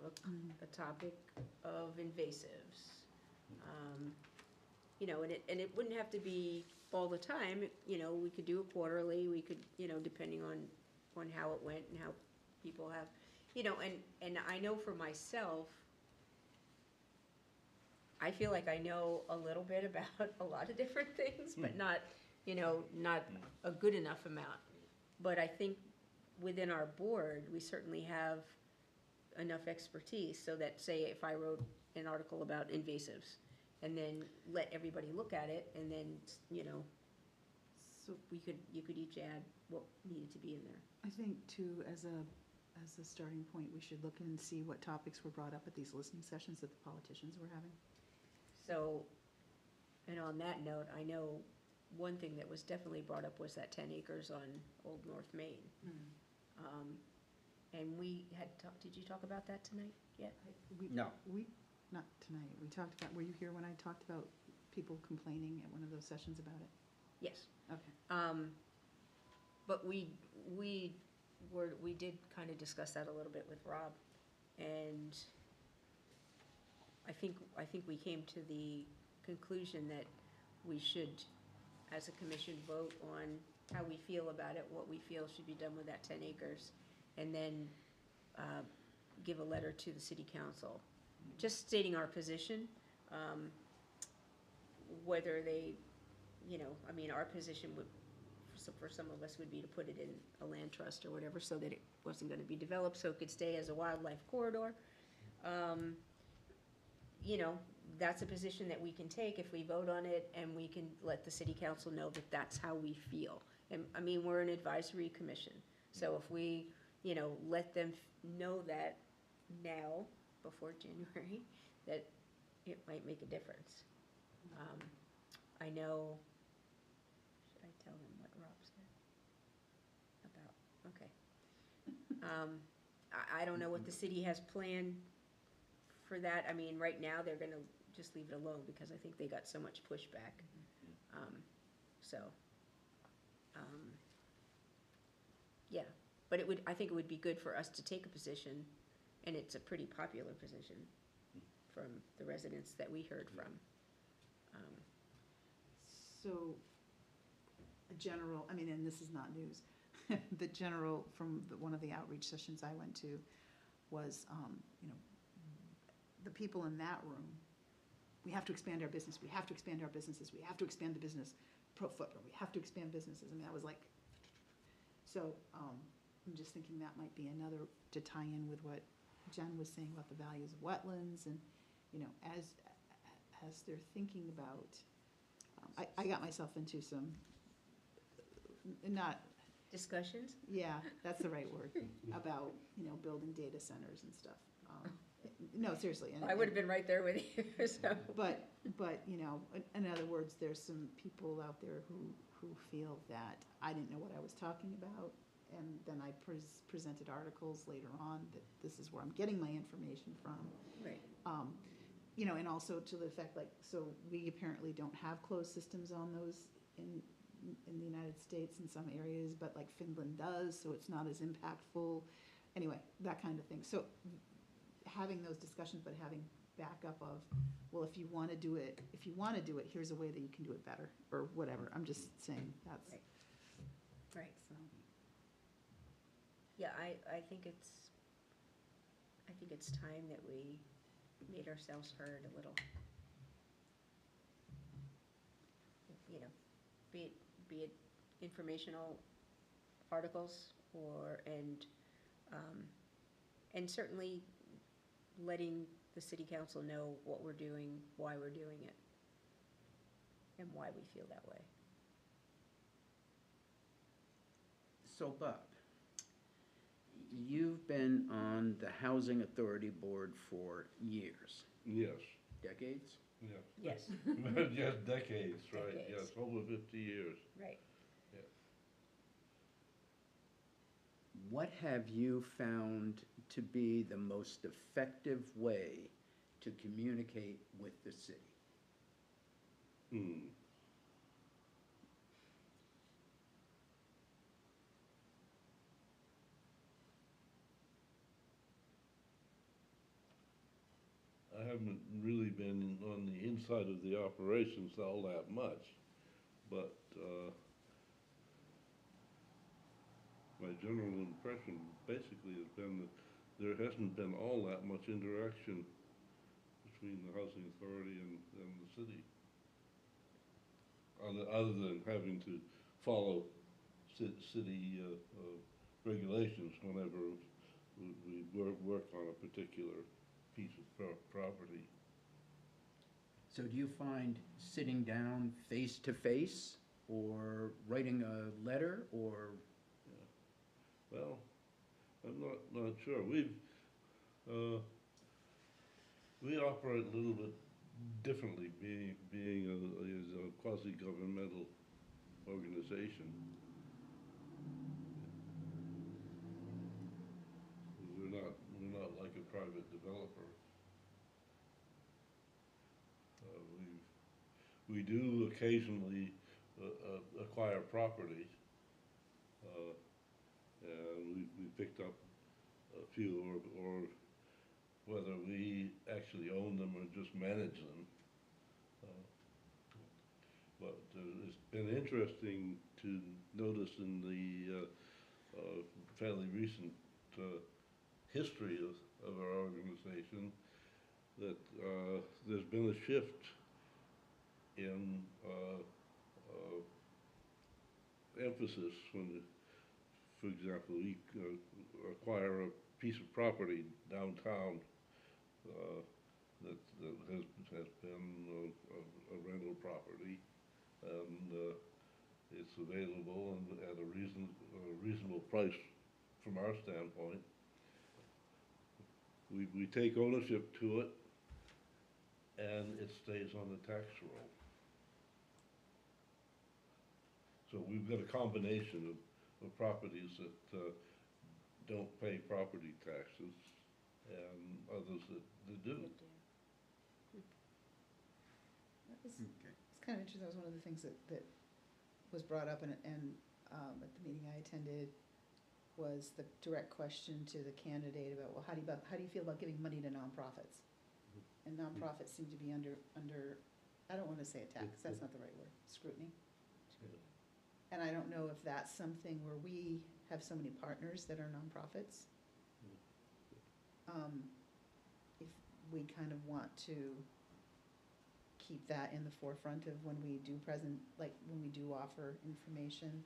a topic of invasives, you know, and it wouldn't have to be all the time, you know, we could do it quarterly, we could, you know, depending on how it went and how people have, you know, and I know for myself, I feel like I know a little bit about a lot of different things, but not, you know, not a good enough amount. But I think within our board, we certainly have enough expertise so that, say, if I wrote an article about invasives, and then let everybody look at it, and then, you know, So you could each add what needed to be in there. I think too, as a starting point, we should look and see what topics were brought up at these listening sessions that the politicians were having. So, and on that note, I know one thing that was definitely brought up was that 10 acres on Old North Main. And we had did you talk about that tonight yet? No. Not tonight. We talked about, were you here when I talked about people complaining at one of those sessions about it? Yes. Okay. But we did kind of discuss that a little bit with Rob, and I think we came to the conclusion that we should, as a commission, vote on how we feel about it, what we feel should be done with that 10 acres, and then give a letter to the city council, just stating our position, whether they, you know, I mean, our position would, for some of us, would be to put it in a land trust or whatever, so that it wasn't gonna be developed, so it could stay as a wildlife corridor. You know, that's a position that we can take if we vote on it, and we can let the city council know that that's how we feel. And, I mean, we're an advisory commission, so if we, you know, let them know that now, before January, that it might make a difference. I know, should I tell them what Rob said about, okay. I don't know what the city has planned for that. I mean, right now, they're gonna just leave it alone, because I think they got so much pushback. Yeah, but I think it would be good for us to take a position, and it's a pretty popular position from the residents that we heard from. So, a general, I mean, and this is not news, the general, from one of the outreach sessions I went to, was, you know, the people in that room, we have to expand our business, we have to expand our businesses, we have to expand the business footprint, we have to expand businesses. I mean, that was like, so, I'm just thinking that might be another, to tie in with what Jen was saying about the values of wetlands, and, you know, as they're thinking about, I got myself into some, not, Discussions? yeah, that's the right word, about, you know, building data centers and stuff. No, seriously. I would have been right there with you, so. But, you know, in other words, there's some people out there who feel that I didn't know what I was talking about, and then I presented articles later on that this is where I'm getting my information from. Right. You know, and also to the effect, like, so we apparently don't have closed systems on those in the United States in some areas, but like Finland does, so it's not as impactful. Anyway, that kind of thing. So having those discussions, but having backup of, well, if you want to do it, here's a way that you can do it better, or whatever. I'm just saying that's. Right. So. Yeah, I think it's time that we made ourselves heard a little. You know, be it informational articles, and certainly letting the city council know what we're doing, why we're doing it, and why we feel that way. So Bob, you've been on the Housing Authority Board for years, Yes, decades? yeah. Yes, Just decades, right, Decades. yes, over 50 years. right. What have you found to be the most effective way to communicate with the city? I haven't really been on the inside of the operations all that much, but, my general impression basically has been that there hasn't been all that much interaction between the housing authority and the city. Other than having to follow city, regulations whenever we work on a particular piece of property. So do you find sitting down face to face or writing a letter or? Well, I'm not sure. We operate a little bit differently, being a quasi-governmental organization. We're not like a private developer. We do occasionally acquire properties. And we picked up a few, or whether we actually own them or just manage them. But it's been interesting to notice in the fairly recent history of our organization that there's been a shift in emphasis when, for example, we acquire a piece of property downtown that has been a rental property, and it's available and at a reasonable price from our standpoint. We take ownership to it, and it stays on the tax roll. So we've got a combination of properties that don't pay property taxes and others that do. It's kind of interesting, that was one of the things that was brought up and at the meeting I attended, was the direct question to the candidate about, well, how do you feel about giving money to nonprofits? And nonprofits seem to be under, I don't want to say attack, 'cause that's not the right word, scrutiny. And I don't know if that's something where we have so many partners that are nonprofits. If we kind of want to keep that in the forefront of when we do when we do offer information,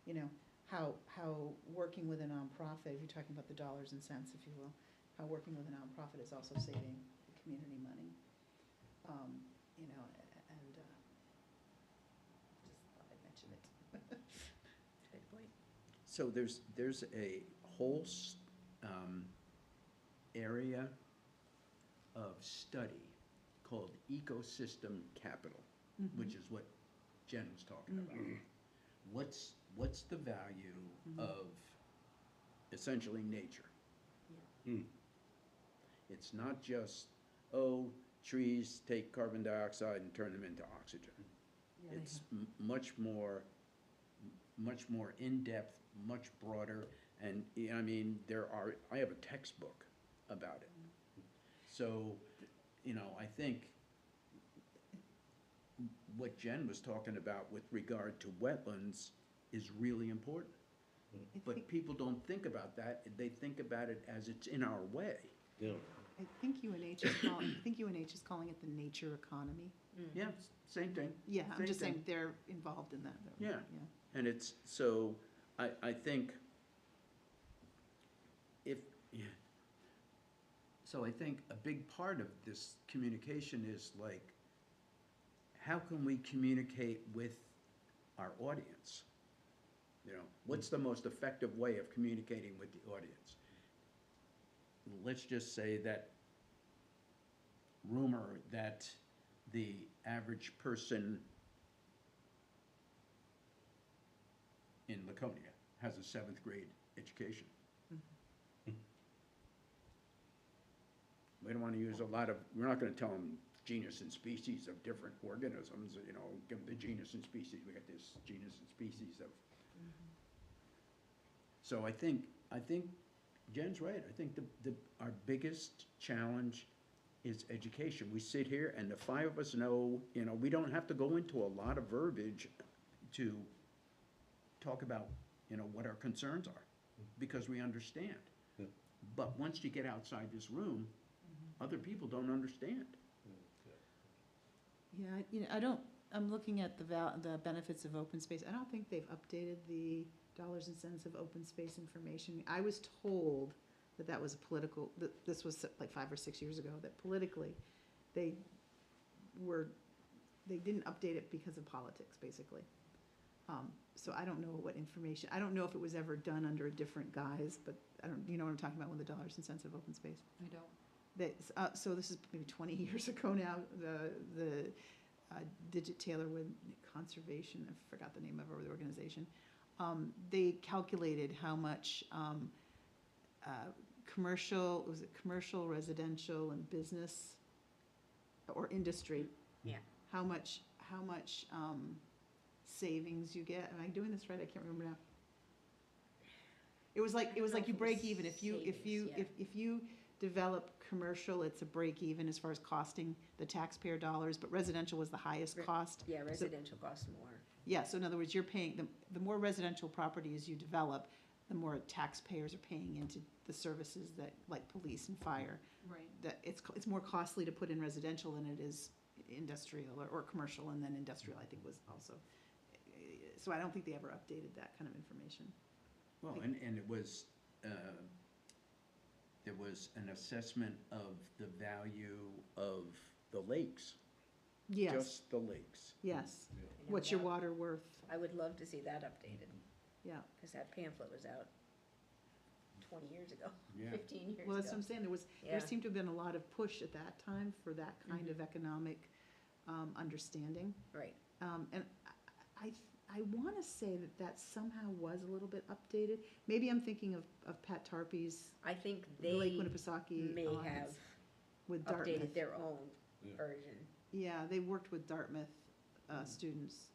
you know, how working with a nonprofit, if you're talking about the dollars and cents, if you will, how working with a nonprofit is also saving the community money. You know, and just thought I'd mention it. Good point. So there's a whole area of study called ecosystem capital, which is what Jen was talking about. What's the value of essentially nature? It's not just, trees take carbon dioxide and turn them into oxygen. Yeah, It's much more in-depth, much broader, and I mean, I have a textbook about it. So, you know, I think what Jen was talking about with regard to wetlands is really important. But people don't think about that, they think about it as it's in our way. Yeah. I think UNH is calling it the nature economy. Yeah, same thing. Yeah, I'm Same just saying thing. they're involved in that. Though. Yeah. And it's, so, I think so I think a big part of this communication is like, how can we communicate with our audience? You know, what's the most effective way of communicating with the audience? Let's just say that rumor that the average person in Laconia has a 7th grade education. We don't want to use we're not going to tell them genus and species of different organisms, you know, give them the genus and species, we got this genus and species of. So I think Jen's right. I think our biggest challenge is education. We sit here and the five of us know, we don't have to go into a lot of verbiage to talk about, what our concerns are, because we understand. Yeah. But once you get outside this room, other people don't understand. Yeah, I'm looking at the benefits of open space. I don't think they've updated the dollars and cents of open space information. I was told that was a political, this was like 5 or 6 years ago, that politically, they didn't update it because of politics, basically. So I don't know what information, I don't know if it was ever done under a different guise, but you know what I'm talking about with the dollars and cents of open space? I don't. So this is maybe 20 years ago now, the Digit Taylorwood Conservation, I forgot the name of the organization, they calculated how much commercial, residential, and business, or industry? Yeah. How much savings you get. Am I doing this right? I can't remember now. It was like you break even. If you develop commercial, it's a break even as far as costing the taxpayer dollars, but residential was the highest cost. Yeah, residential costs more. Yeah, so in other words, you're paying, the more residential properties you develop, the more taxpayers are paying into the services that, like police and fire. Right. That it's more costly to put in residential than it is industrial or commercial, and then industrial, I think, was also. So I don't think they ever updated that kind of information. Well, and it was, there was an assessment of the value of the lakes. Yes, Just the lakes. yes. You know, What's your that- water worth? I would love to see that updated, Yeah. because that pamphlet was out 20 years ago, Yeah. 15 years ago. Well, that's what I'm saying. There Yeah. seemed to have been a lot of push at that time for that kind of economic understanding. Right. And I want to say that somehow was a little bit updated. Maybe I'm thinking of Pat Tarpey's I think the Lake they Winnipesaukee may Alliance have with updated Dartmouth. their own Yeah. version. Yeah, they worked with Dartmouth students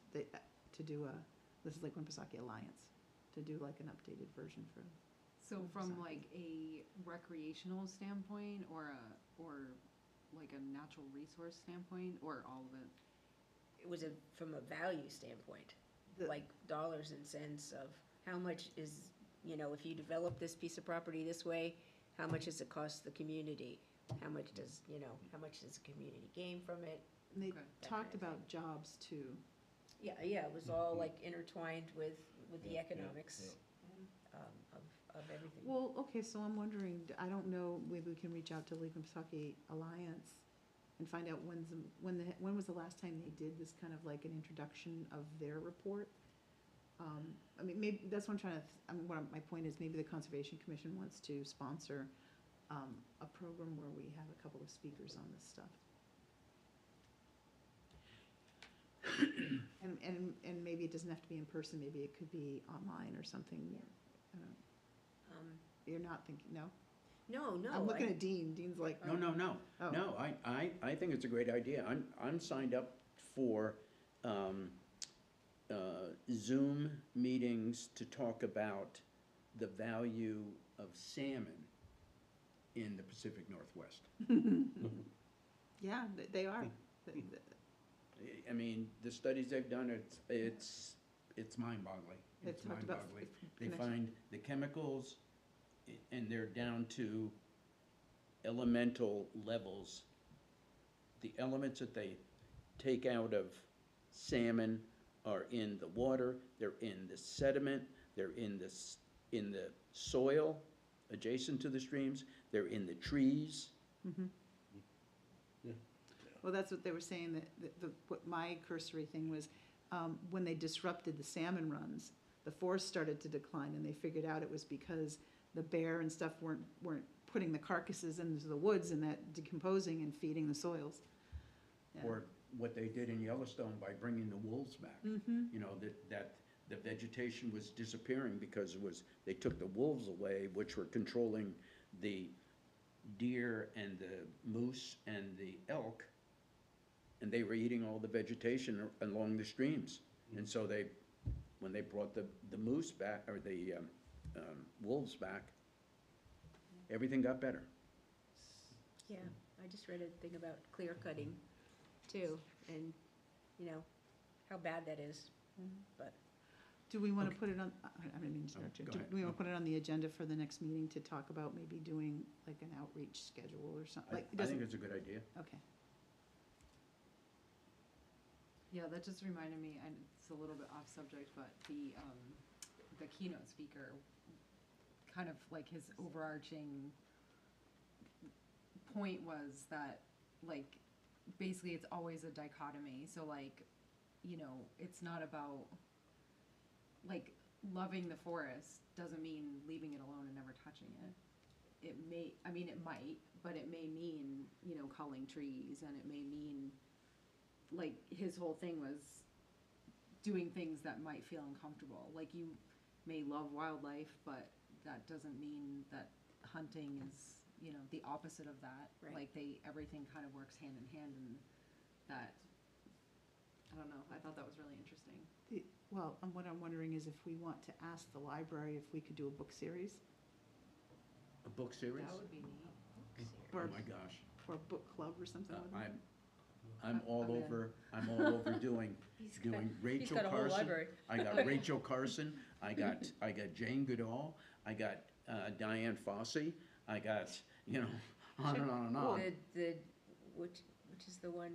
to do this is Lake Winnipesaukee Alliance, to do like an updated version for. So from like a recreational standpoint, or like a natural resource standpoint, or all of it? It was from a value standpoint, the- like dollars and cents of how much is, if you develop this piece of property this way, how much does it cost the community? How much does the community gain from it? And they Okay. That talked kind of about jobs too. Yeah, it was all like intertwined with the economics of everything. Well, okay, so I'm wondering, I don't know, maybe we can reach out to Lake Winnipesaukee Alliance and find out when was the last time they did this kind of like an introduction of their report? I mean, maybe, that's what I'm trying to, my point is, maybe the Conservation Commission wants to sponsor a program where we have a couple of speakers on this stuff. And maybe it doesn't have to be in person, maybe it could be online or something. I don't know. You're not thinking, no? No, I'm looking at Dean. Dean's like, No, oh. no, I think it's a great idea. I'm signed up for, Zoom meetings to talk about the value of salmon in the Pacific Northwest. Yeah, they are. I mean, the studies they've done, it's mind-boggling. They've It's talked about mind-boggling. the They connection. find the chemicals, and they're down to elemental levels. The elements that they take out of salmon are in the water, they're in the sediment, they're in the soil adjacent to the streams, they're in the trees. Mhm. Well, that's what they were saying, what my cursory thing was, when they disrupted the salmon runs, the forest started to decline, and they figured out it was because the bear and stuff weren't putting the carcasses into the woods and that decomposing and feeding the soils. Yeah. Or what they did in Yellowstone by bringing the wolves back. Mhm. You know, that the vegetation was disappearing because they took the wolves away, which were controlling the deer and the moose and the elk, and they were eating all the vegetation along the streams. And so when they brought the moose back, or the wolves back, everything got better. Yeah, I just read a thing about clear cutting too, and, you know, how bad that is, but. Do we want to Okay. put it on, I didn't mean to interrupt you. Go Do ahead. we want to put it on the agenda for the next meeting to talk about maybe doing like an outreach schedule or something? Like, it I think doesn't, it's a good idea. okay. Yeah, that just reminded me, and it's a little bit off subject, but the keynote speaker, kind of like his overarching point was that, like, basically it's always a dichotomy. So like, you know, it's not about, like, loving the forest doesn't mean leaving it alone and never touching it. It may, I mean, it might, but it may mean, you know, culling trees, and it may mean, like, his whole thing was doing things that might feel uncomfortable. Like, you may love wildlife, but that doesn't mean that hunting is, you know, the opposite of that. Right. Like, everything kind of works hand in hand, and that, I don't know, I thought that was really interesting. Well, what I'm wondering is if we want to ask the library if we could do a book series A book series? That would be neat. Oh or, my gosh. or a book club or something with them. I'm all I'm in. over, I'm all over doing Rachel got a whole Carson. library. I got Rachel Carson, I got Jane Goodall, I got Diane Fossey, I got, you know, on and on and on. Which is the one,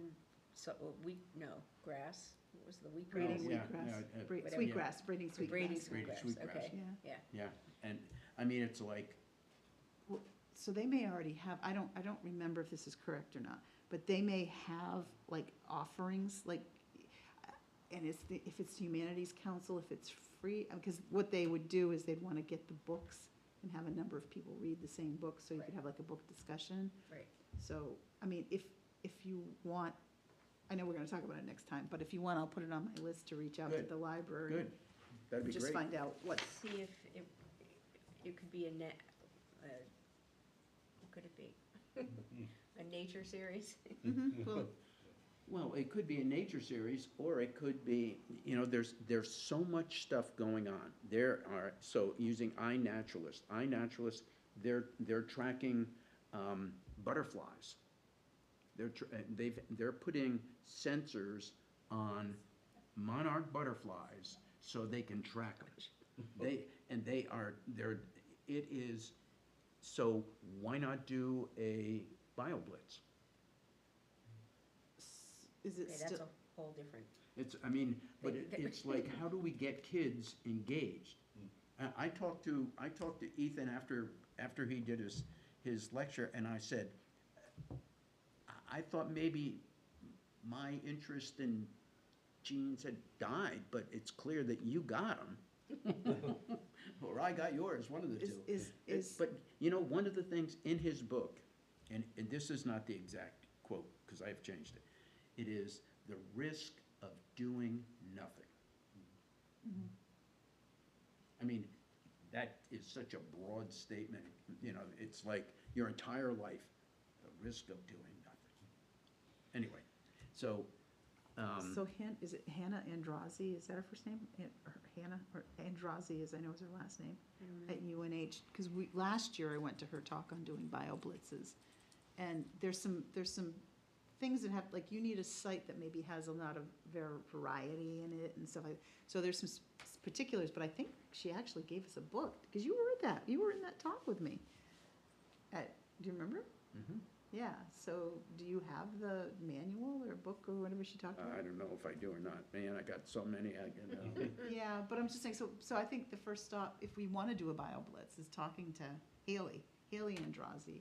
grass, what was the wheatgrass? Breeding yeah, wheatgrass, yeah, whatever. sweetgrass, breeding Breeding sweetgrass. Breeding sweetgrass, sweetgrass. okay, Yeah. yeah. Yeah, and, I mean, it's like, So they may already have, I don't remember if this is correct or not, but they may have like offerings, like, and if it's Humanities Council, if it's free, because what they would do is they'd want to get the books and have a number of people read the same book, so you could Right. have like a book discussion. Right. So, I mean, if you want, I know we're gonna talk about it next time, but if you want, I'll put it on my list to reach out to Good. the library. good, that'd be Just great. find out what, See if it could be what could it be? A nature series? well, Well, it could be a nature series, or it could be, you know, there's so much stuff going on. There are, so using iNaturalist, they're tracking butterflies. They're putting sensors on monarch butterflies so they can track them. It is, so why not do a BioBlitz? is it Okay, that's still, a whole different, It's, I mean, but They- it's like, how do we get kids engaged? I talked to Ethan after he did his lecture, and I said, I thought maybe my interest in genes had died, but it's clear that you got them. Or I got yours, one of the two. is, But, you know, one of the things in his book, and this is not the exact quote, because I've changed it, it is the risk of doing nothing. I mean, that is such a broad statement, you know, it's like your entire life, the risk of doing nothing. Anyway, so, so is it Hannah Andrazi, is that her first name? Or Hannah, or Andrazi, as I know is her last name, I don't know. at UNH, because last year I went to her talk on doing BioBlitzes. And there's some things that have, like, you need a site that maybe has a lot of variety in it and stuff like, so there's some particulars, but I think she actually gave us a book, because you were in that talk with me. Do you remember? mhm. Yeah, so do you have the manual or book or whatever she talked about? I don't know if I do or not, man, I got so many, Yeah, but I'm just saying, so I think the first stop, if we want to do a BioBlitz, is talking to Haley Andrazi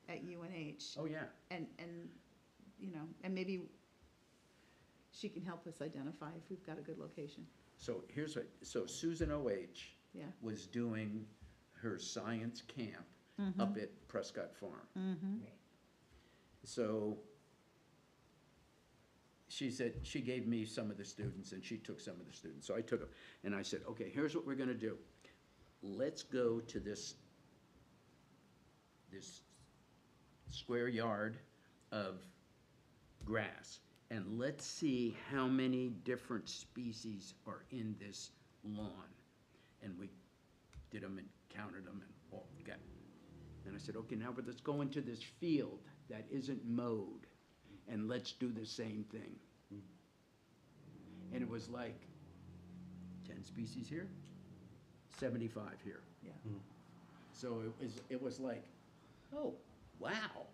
at UNH. oh, yeah. And, you know, and maybe she can help us identify if we've got a good location. So here's what, so Susan O.H. Yeah. was doing her science camp up at Prescott Farm. Mm-hmm. Right. So she said, she gave me some of the students and she took some of the students. So I took them and I said, okay, here's what we're gonna do. Let's go to this square yard of grass and let's see how many different species are in this lawn. And we did them and counted them and all got. And I said, okay, now but let's go into this field that isn't mowed, and let's do the same thing. And it was like 10 species here, 75 here. Yeah. So it was like, oh, wow.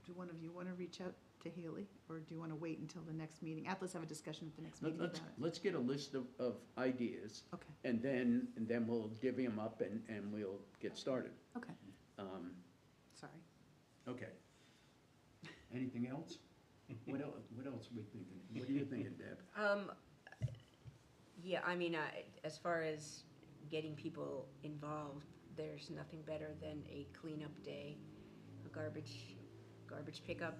Do one of you want to reach out to Haley, or do you want to wait until the next meeting? Let's have a discussion at the next meeting about it. Let's get a list of ideas, Okay, and then we'll divvy them up and we'll get started. okay, Um, sorry. Okay. Anything else? What else are we thinking? What are you thinking, Deb? Yeah, I mean, as far as getting people involved, there's nothing better than a cleanup day, a garbage pickup.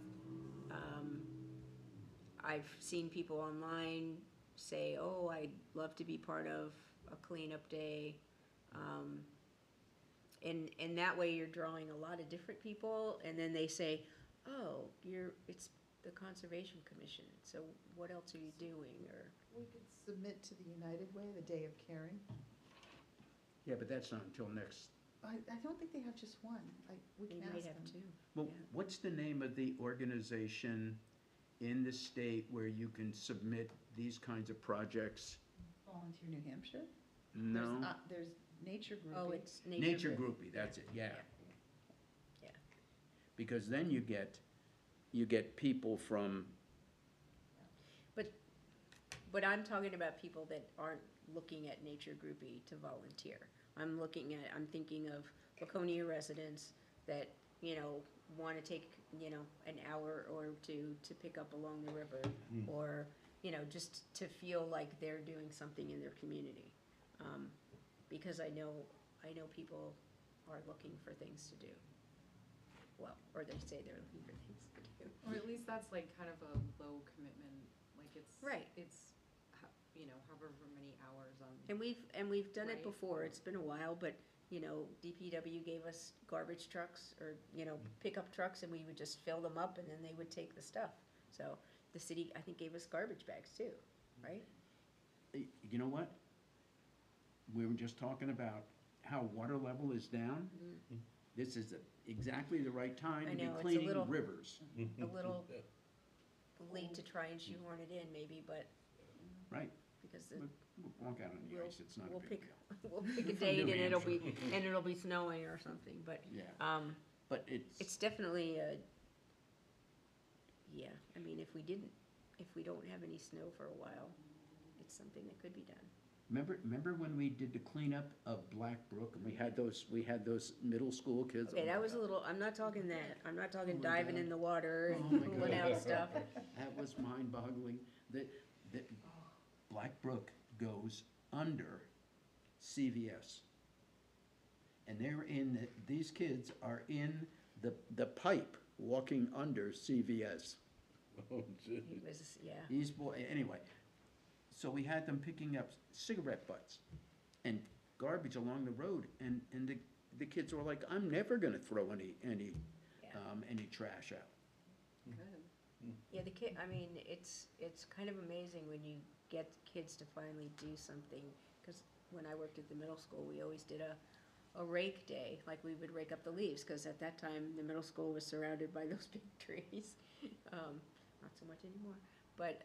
I've seen people online say, oh, I'd love to be part of a cleanup day. And that way you're drawing a lot of different people, and then they say, oh, it's the Conservation Commission, so what else are you doing, or? We could submit to the United Way, the Day of Caring. Yeah, but that's not until next. I don't think they have just one. We They can might ask have them. two. Well, Yeah. what's the name of the organization in the state where you can submit these kinds of projects? Volunteer New Hampshire? No? There's Nature Group. Oh, it's Nature Groupie, that's it, yeah. Yeah. Because then you get people from, But I'm talking about people that aren't looking at Nature Groupie to volunteer. I'm thinking of Laconia residents that, want to take, an hour or two to pick up along the river, or, just to feel like they're doing something in their community. Because I know people are looking for things to do. Well, or they say they're looking for things to do. Or at least that's like kind of a low commitment, like it's. Right. It's, however many hours on. And we've done it Right. before, it's been a while, but, DPW gave us garbage trucks or, pickup trucks, and we would just fill them up and then they would take the stuff. So the city, I think, gave us garbage bags too, right? you know what? We were just talking about how water level is down. This is exactly the right time I to be know, it's a cleaning little- rivers. A little late to try and shoehorn it in maybe, but Right. because We'll walk out on the We'll- ice, it's not a we'll big pick- deal. we'll pick a From date New and it'll be snowing or something, but, Yeah, but it's definitely yeah, I mean, if we don't have any snow for a while, it's something that could be done. remember when we did the cleanup of Black Brook and we had those middle school kids? Okay, Oh that my was a God. little, I'm not talking that, I'm not talking Oh my diving God. in the water Oh and my pulling God. out stuff. That was mind-boggling. That Black Brook goes under CVS. And these kids are in the pipe walking under CVS. Oh, gee. It was, yeah, Anyway, so we had them picking up cigarette butts and garbage along the road, and the kids were like, I'm never gonna throw any trash out. Good. yeah, I mean, it's kind of amazing when you get kids to finally do something, because when I worked at the middle school, we always did a rake day, like we would rake up the leaves, because at that time, the middle school was surrounded by those big trees. Not so much anymore, but,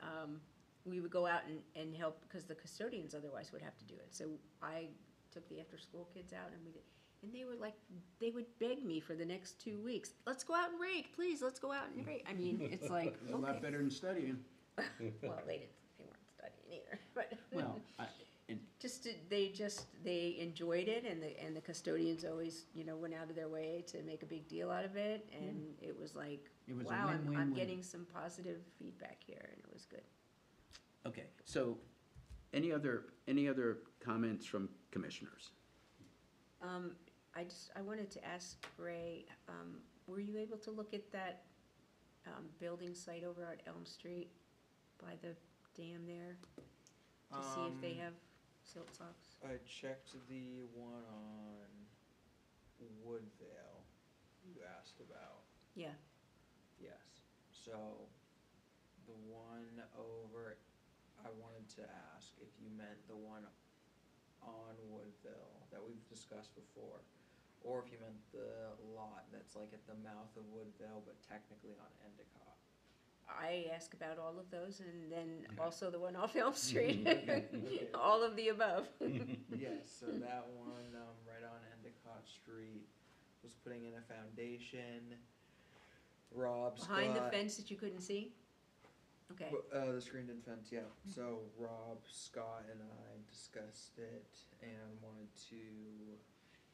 we would go out and help, because the custodians otherwise would have to do it. So I took the after-school kids out, and they were like, they would beg me for the next 2 weeks, let's go out and rake, please, let's go out and rake. I mean, it's like, A lot okay. better than studying. Well, they weren't studying either, but. Well, They enjoyed it, and the custodians always, went out of their way to make a big deal out of it, and it was like, It was a wow, I'm win-win-win. getting some positive feedback here, and it was good. Okay, so any other comments from commissioners? I wanted to ask Ray, were you able to look at that, building site over at Elm Street by the dam there? To see if they have silt socks? I checked the one on Woodvale you asked about. Yeah, Yes. So the one over, I wanted to ask if you meant the one on Woodville that we've discussed before, or if you meant the lot that's like at the mouth of Woodville, but technically on Endicott. I ask about all of those, and then Okay. also the one off Elm Street. Okay. All of the above. Yes, so that one, right on Endicott Street, was putting in a foundation. Rob, Scott. Behind the fence that you couldn't see? Okay, The screened-in fence, yeah. So Rob, Scott, and I discussed it and wanted to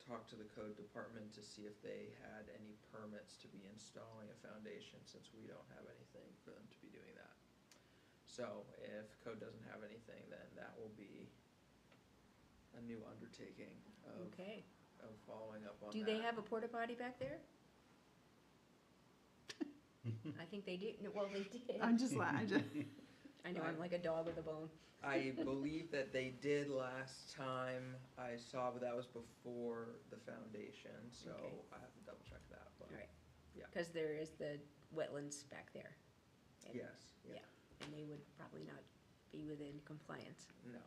talk to the code department to see if they had any permits to be installing a foundation, since we don't have anything for them to be doing that. So if code doesn't have anything, then that will be a new undertaking okay. of following up on that. Do they have a porta potty back there? I think they do, well, they did. I'm just I know, I'm like a dog with a bone. I believe that they did last time I saw, but that was before the foundation, so Okay. I have to double check that, but. Alright. Yeah. Because there is the wetlands back there. And- Yes, yeah, And they would probably not be within compliance. no.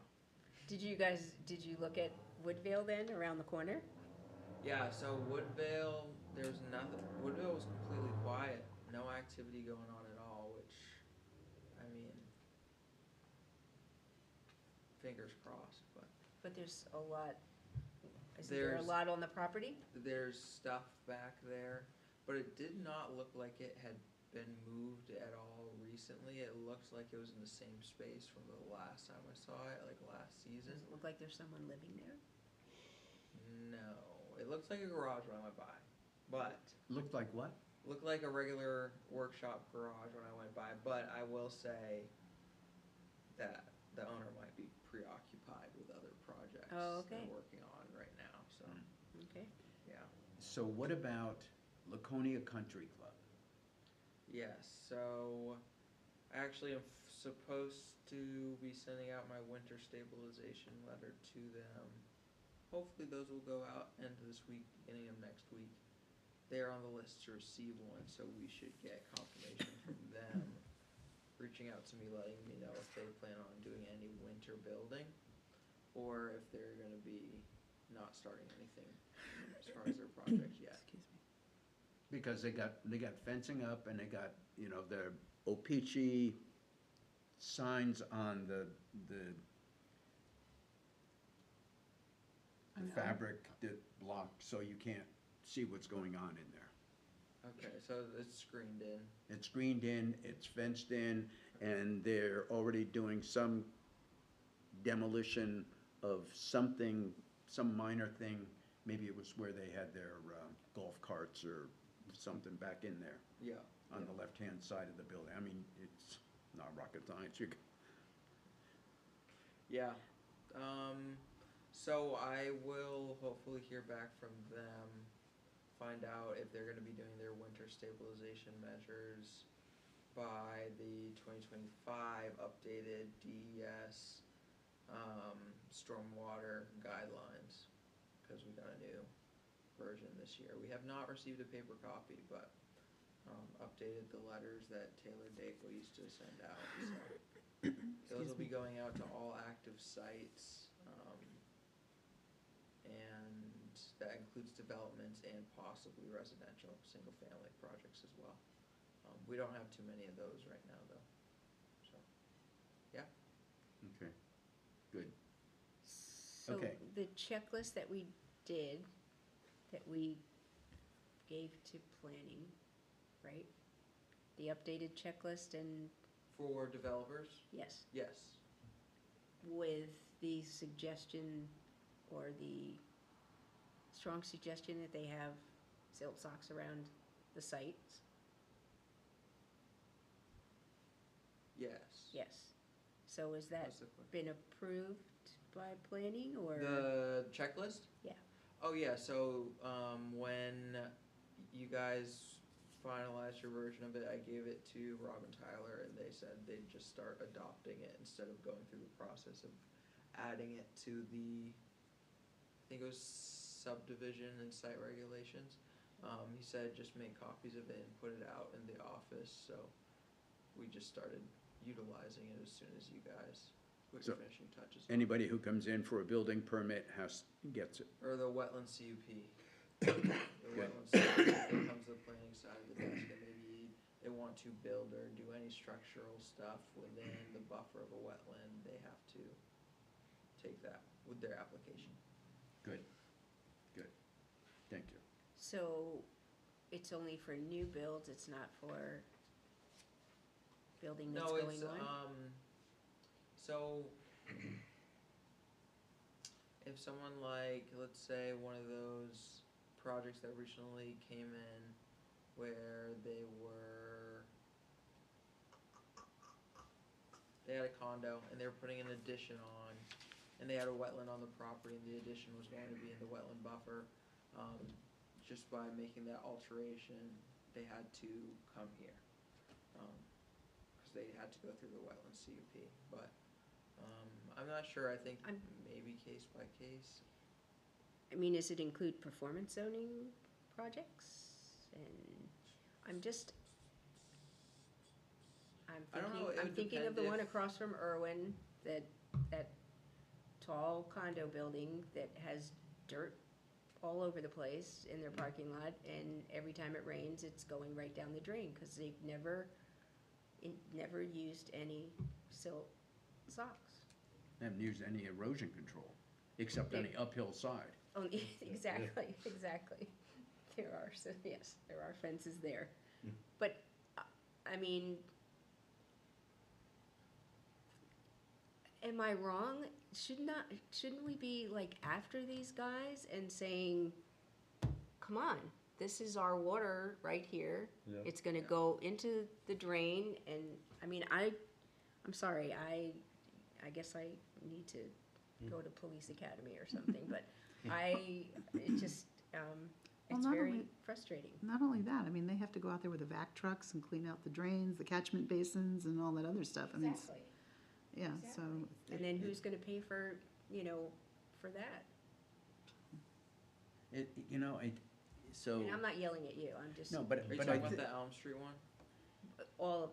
Did you look at Woodville then, around the corner? Yeah, so Woodvale, there's nothing, Woodvale was completely quiet, no activity going on at all, which, I mean, fingers crossed, but But there's a lot, isn't there a There's- lot on the property? there's stuff back there, but it did not look like it had been moved at all recently. It looks like it was in the same space from the last time I saw it, like last season. Does it look like there's someone living there? No, it looks like a garage when I went by, but Looked like what? looked like a regular workshop garage when I went by, but I will say that the owner might be preoccupied with other projects Oh, okay. they're working on right now, so, Okay. yeah. So what about Laconia Country Club? Yes, so I actually am supposed to be sending out my winter stabilization letter to them. Hopefully those will go out end of this week, beginning of next week. They're on the list to receive one, so we should get confirmation from them, reaching out to me, letting me know if they plan on doing any winter building, or if they're gonna be not starting anything as far as their project yet. Excuse me. Because they got fencing up and they got, their O-Pee-Chee signs on the I know. fabric that block, so you can't see what's going on in there. Okay, so it's screened in. It's screened in, it's fenced in, and they're already doing some demolition of something, some minor thing. Maybe it was where they had their golf carts or something back in there Yeah. on the left-hand side of the building. I mean, it's not rocket science. Yeah. So I will hopefully hear back from them, find out if they're gonna be doing their winter stabilization measures by the 2025 updated DES stormwater guidelines, because we got a new version this year. We have not received a paper copy, but updated the letters that Taylor Dackel used to send out, so those will be going out to all active sites, and that includes developments and possibly residential, single-family projects as well. We don't have too many of those right now, though, so, yeah. Okay, good. So Okay. the checklist that we did, that we gave to planning, right? The updated checklist and, For developers, yes, yes, with the suggestion or the strong suggestion that they have silt socks around the sites, yes. yes. So has that That's the question. been approved by planning or? The checklist? Yeah. Oh, yeah, so, when you guys finalized your version of it, I gave it to Rob and Tyler, and they said they'd just start adopting it instead of going through the process of adding it to the, I think it was subdivision and site regulations. He said just make copies of it and put it out in the office, so we just started utilizing it as soon as you guys put your So- finishing touches. Anybody who comes in for a building permit gets it. Or the wetland CUP. The wetland side, if it comes to the planning side of the desk, and maybe they want to build or do any structural stuff within the buffer of a wetland, they have to take that with their application. Good, good, thank you. So it's only for new builds, it's not for building that's No, going it's, on? so if someone like, let's say, one of those projects that recently came in where they had a condo and they were putting an addition on, and they had a wetland on the property, and the addition was going to be in the wetland buffer, just by making that alteration, they had to come here. Cause they had to go through the wetland CUP, but, I'm not sure, I think I'm- maybe case by case. I mean, does it include performance zoning projects? And I'm just, I don't know, it I'm would thinking of the depend one if- across from Irwin, that tall condo building that has dirt all over the place in their parking lot, and every time it rains, it's going right down the drain, cause they've never used any silt socks. Haven't used any erosion control, except on the uphill side. Oh, exactly, exactly. There are, so yes, there are fences there. Mm. But, I mean, am I wrong? Shouldn't we be like after these guys and saying, come on, this is our water right here. Yeah. It's gonna go into the drain, and, I mean, I'm sorry, I guess I need to go to police academy or something, but it just, Well, it's not very only- frustrating. Not only that, I mean, they have to go out there with the vac trucks and clean out the drains, the catchment basins and all that other stuff. I mean, it's- yeah, so. And then who's gonna pay for, for that? So, And I'm not yelling at you, I'm just, no, but Are you I, talking about the Elm Street one?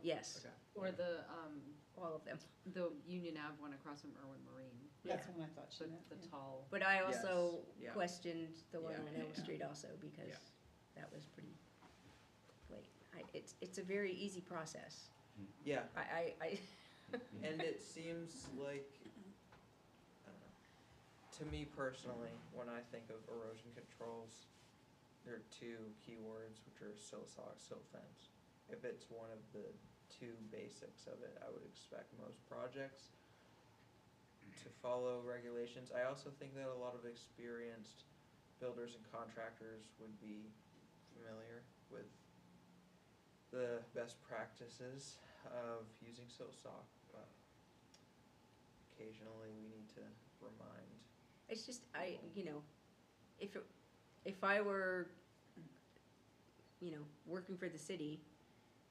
yes, Okay. Or the, all of them. the Union Ave one across from Irwin Marine, That's one I thought she the, meant. the yeah. tall. But I also Yes, yeah. questioned the one Yeah. on Elm Yeah. Street also, because Yeah. that was pretty late. It's a very easy process. Yeah, I and it seems like, I don't know, to me personally, when I think of erosion controls, there are two keywords, which are silt sock, silt fence. If it's one of the two basics of it, I would expect most projects to follow regulations. I also think that a lot of experienced builders and contractors would be familiar with the best practices of using silt sock. Occasionally, we need to remind. It's just, if I were, working for the city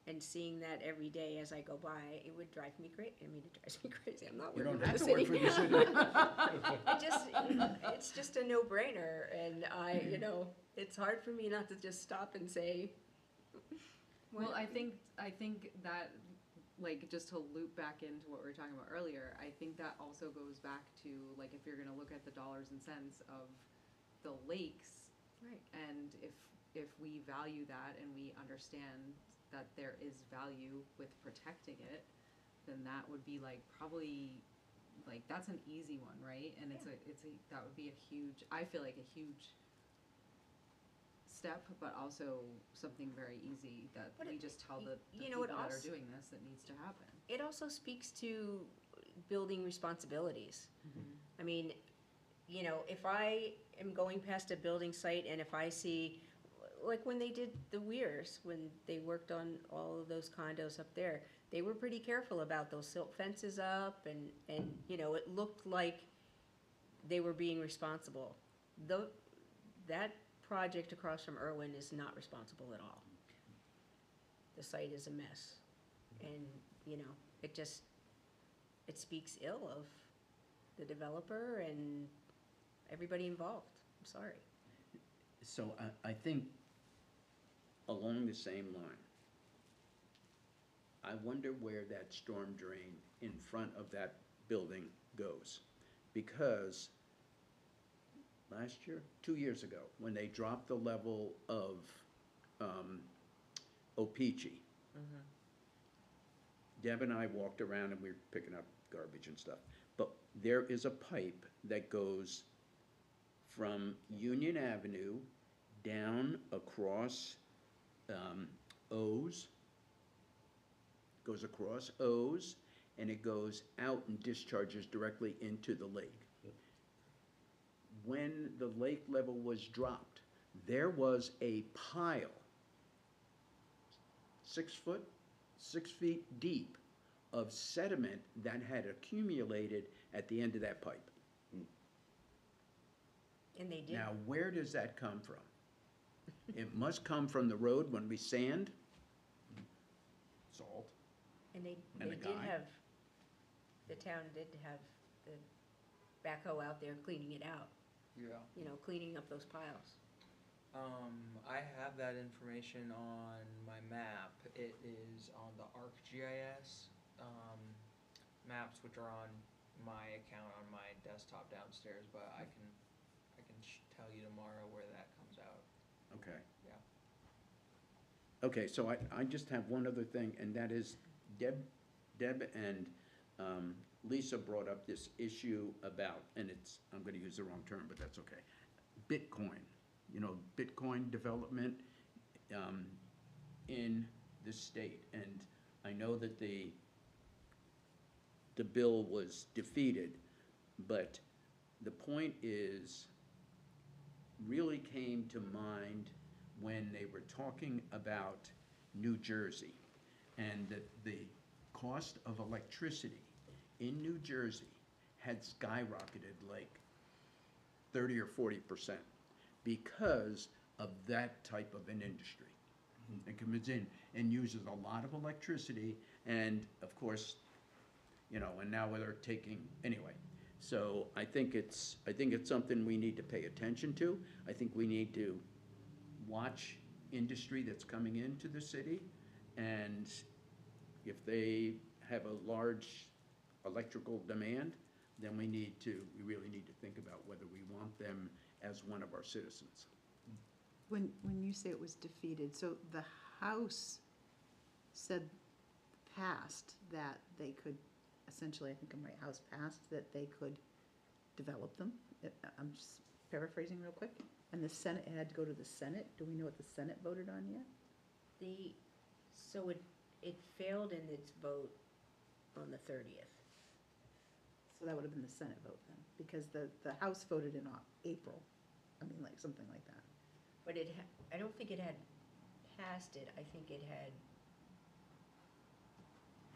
and seeing that every day as I go by, it would drive me crazy. I mean, it drives me crazy. I'm not You working don't for the have to city. work for the city. It's just a no-brainer, and it's hard for me not to just stop and say. Well, I think that, like, just to loop back into what we were talking about earlier, I think that also goes back to, like, if you're gonna look at the dollars and cents of the lakes, Right. and if we value that and we understand that there is value with protecting it, then that would be like probably, like, that's an easy one, right? And that would be a huge, I feel like a huge step, but also something very easy that But we it- just tell the you people know, it that are also- doing this that needs to happen. It also speaks to building responsibilities. I mean, if I am going past a building site and if I see, like when they did the Weirs, when they worked on all of those condos up there, they were pretty careful about those silt fences up and it looked like they were being responsible. That project across from Irwin is not responsible at all. The site is a mess. And, it speaks ill of the developer and everybody involved. I'm sorry. So I think along the same line, I wonder where that storm drain in front of that building goes. Because last year, 2 years ago, when they dropped the level of Opeachy. Deb and I walked around and we were picking up garbage and stuff. But there is a pipe that goes from Union Avenue down across O's, goes across O's, and it goes out and discharges directly into the lake. When the lake level was dropped, there was a pile, 6 feet deep, of sediment that had accumulated at the end of that pipe. And they did. Now, where does that come from? It must come from the road when we sand, salt. And they and a did guy. have, the town did have the backhoe out there cleaning it out, Yeah. cleaning up those piles. I have that information on my map. It is on the ArcGIS maps, which are on my account on my desktop downstairs. But I can tell you tomorrow where that comes out. Okay. Yeah. Okay, so I just have one other thing, and that is Deb and Lisa brought up this issue about, and I'm gonna use the wrong term, but that's okay, Bitcoin. Bitcoin development in the state. And I know that the bill was defeated, but the point is, really came to mind when they were talking about New Jersey, and that the cost of electricity in New Jersey had skyrocketed like 30 or 40% because of that type of an industry. It comes in and uses a lot of electricity, and of course, and now they're taking, anyway. So I think it's something we need to pay attention to. I think we need to watch industry that's coming into the city, and if they have a large electrical demand, then we really need to think about whether we want them as one of our citizens. When you say it was defeated, so the House passed that they could, essentially, I think I'm right, House passed that they could develop them. I'm just paraphrasing real quick. And the Senate, it had to go to the Senate. Do we know what the Senate voted on yet? So it failed in its vote on the 30th. So that would have been the Senate vote then, because the House voted in April. I mean, like, something like that. But I don't think it had passed it. I think it had,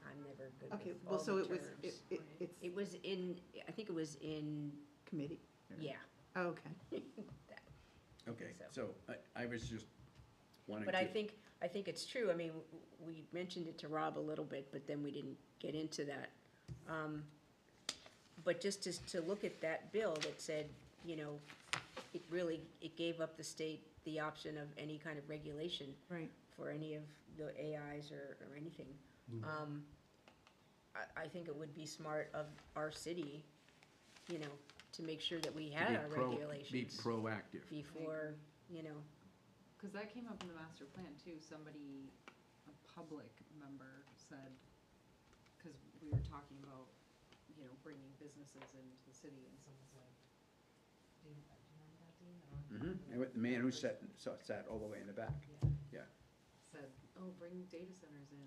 I'm never good Okay, with well, all so the it was, terms. it's It was in, I think it was in, committee? or- yeah. Oh, okay. that. Okay, So- so I was just wanting to. But I think it's true. I mean, we mentioned it to Rob a little bit, but then we didn't get into that. But just to look at that bill that said, it gave up the state the option of any kind of regulation Right. for any of the AIs or anything. I think it would be smart of our city, to make sure that we had our Be regulations proactive. before, Cause that came up in the master plan too, a public member said, cause we were talking about, bringing businesses into the city, and someone said, do you remember that, Dean? I don't know. The man who sat all the way in the back. Yeah. Said, oh, bring data centers in,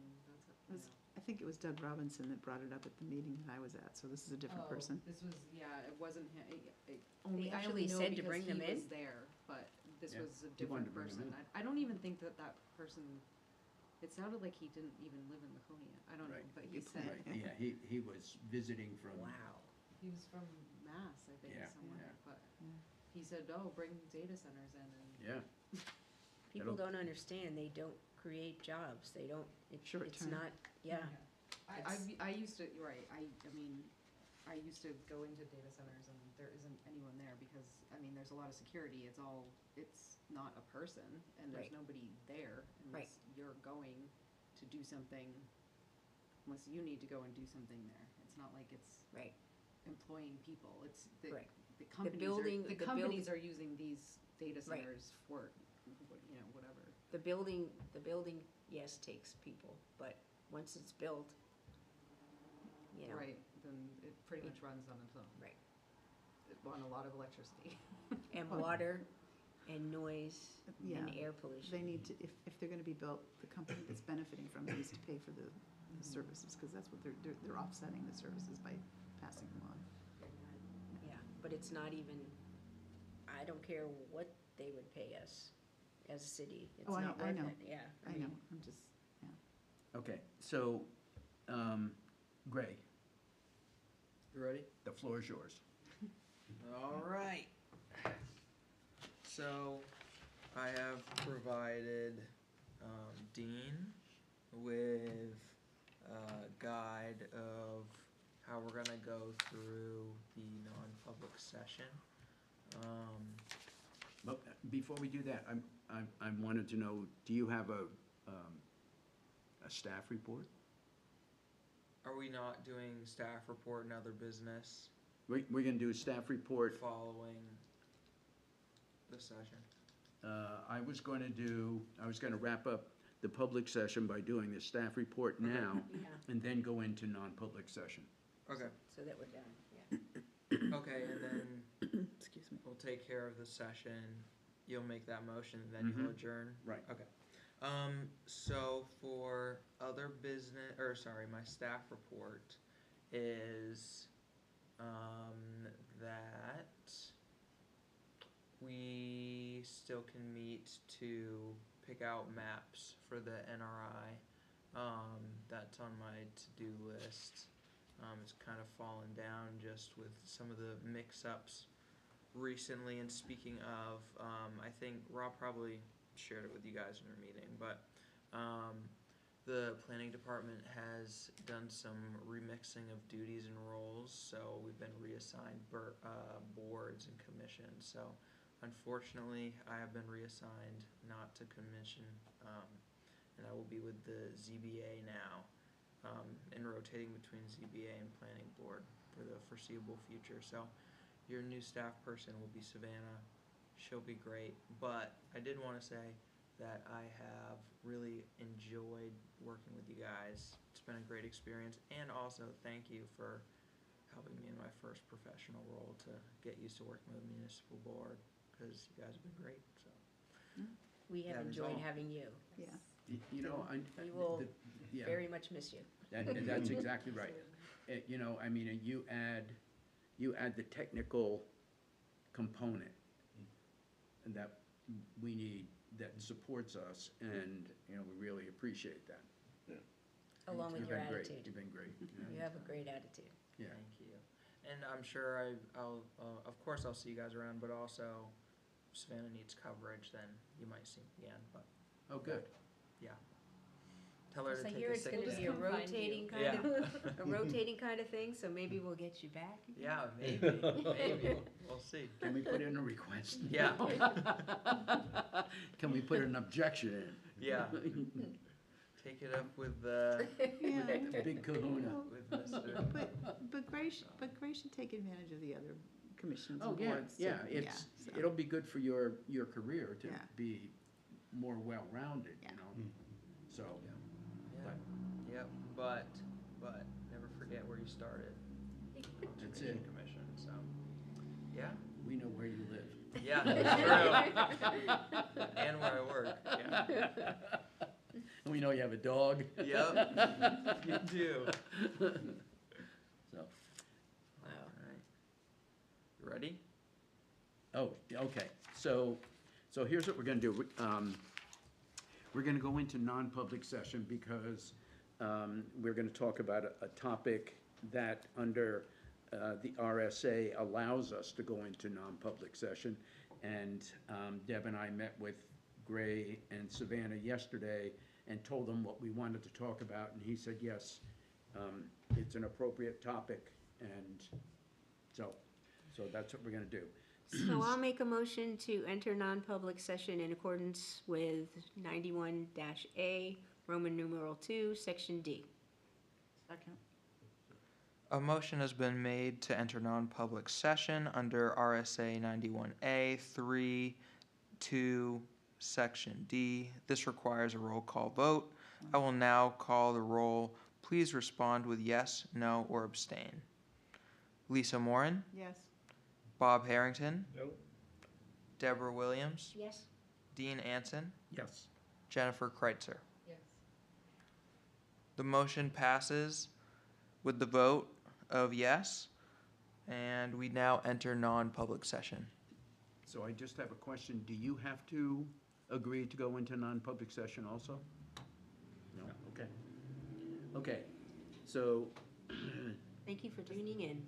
Was- I think it was Doug Robinson that brought it up at the meeting that I was at, so this is a different Oh, person. This was, it wasn't him, They I actually only know said to because bring he them in? was there, but this Yeah, was a he wanted different to bring them person. in. I don't even think that person, it sounded like he didn't even live in Laconia, I don't know, Right. but he Good said, point. Right, yeah, he was visiting from. wow. he was from Mass, I think, Yeah, somewhere, yeah. but Yeah. he said, oh, bring data centers in, and Yeah, People That'll- don't understand, they don't create jobs, they don't, it's Short term. not, yeah. I used to, you're right, I mean, I used to go into data centers and there isn't anyone there because, there's a lot of security, it's not a person and there's Right. nobody there Right. unless you're going to do something, unless you need to go and do something there. It's not like it's Right. employing people, Right. the companies building- are, the the companies are using these data Right. centers for, whatever. The building, yes, takes people, but once it's built, you know. Right, then it pretty much runs on its own. Right. On a lot of electricity. And Well- water and noise Yeah. and air pollution. They need to, if they're gonna be built, the company that's benefiting from it needs to pay for the services, because that's what they're offsetting the services by passing them on. Yeah, but it's not even, I don't care what they would pay us as a city. It's Oh, I not know, I worth know. it, yeah. I know, mean, I'm just, Okay, so, Gray, You ready? the floor is yours. All right. So, I have provided Dean with a guide of how we're gonna go through the non-public session. But before we do that, I wanted to know, do you have a staff report? Are we not doing staff report and other business We're gonna do a staff report. following the session? I was gonna wrap up the public session by doing the staff report now, Yeah, and then go into non-public session. Okay, so that we're done, yeah. okay, and then excuse me. we'll take care of the session. You'll make that motion, then you'll Mhm. adjourn? Right. Okay. So for other business, or sorry, my staff report is, that we still can meet to pick out maps for the NRI. That's on my to-do list. It's kind of fallen down just with some of the mix-ups recently. And speaking of, I think Rob probably shared it with you guys in your meeting, but the planning department has done some remixing of duties and roles, so we've been reassigned boards and commissions. So unfortunately, I have been reassigned not to commission, and I will be with the ZBA now, and rotating between ZBA and planning board for the foreseeable future. So your new staff person will be Savannah. She'll be great, but I did want to say that I have really enjoyed working with you guys. It's been a great experience, and also thank you for helping me in my first professional role to get used to working with a municipal board, because you guys have been great, so. We have That is enjoyed all. having you. Yeah. You know, We will yeah. very much miss you. That's exactly right. You know, I mean, you add the technical component that we need, that supports us, and, you know, we really appreciate that. Along with You've your been great. attitude. You've been great. You have a great attitude. Yeah. Thank you. And I'm sure I'll of course I'll see you guys around, but also if Savannah needs coverage, then you might see me again, but Oh, good. yeah. Tell her to So take here a it's sick gonna day. be a Come find rotating you. kind of, a rotating kind of thing, so maybe we'll get you back. Yeah, maybe, maybe. We'll see. Can we put in a request? Yeah. Can we put an objection in? Yeah. Take it up with the Yeah. A big kahuna. with Mr. But Gray should take advantage of the other commissions Oh, and yeah, boards. yeah, so- so. it'll be good for your career to Yeah. be more well-rounded, you Yeah. know? So, Yeah. Yep. But never forget where you started. That's Planning it. Commission. So yeah. we know where you live. Yeah, that's true. And where I work. Yeah. And we know you have a dog. Yep. You do. So, Wow. Alright. You ready? oh, okay, so here's what we're gonna do. We're gonna go into non-public session because, we're gonna talk about a topic that under, the RSA allows us to go into non-public session. And, Deb and I met with Gray and Savannah yesterday and told them what we wanted to talk about, and he said, yes, it's an appropriate topic, and so that's what we're gonna do. So I'll make a motion to enter non-public session in accordance with 91-A, Roman numeral 2, Section D. Second. A motion has been made to enter non-public session under RSA 91A 3(2) Section D. This requires a roll call vote. I will now call the roll. Please respond with yes, no, or abstain. Lisa Moran, Yes. Bob Harrington, No? Deborah Williams, Yes? Dean Anson, Yes. Jennifer Kreitzer. Yes. The motion passes with the vote of yes, and we now enter non-public session. So I just have a question. Do you have to agree to go into non-public session also? No, okay. Okay, so Thank you for tuning in.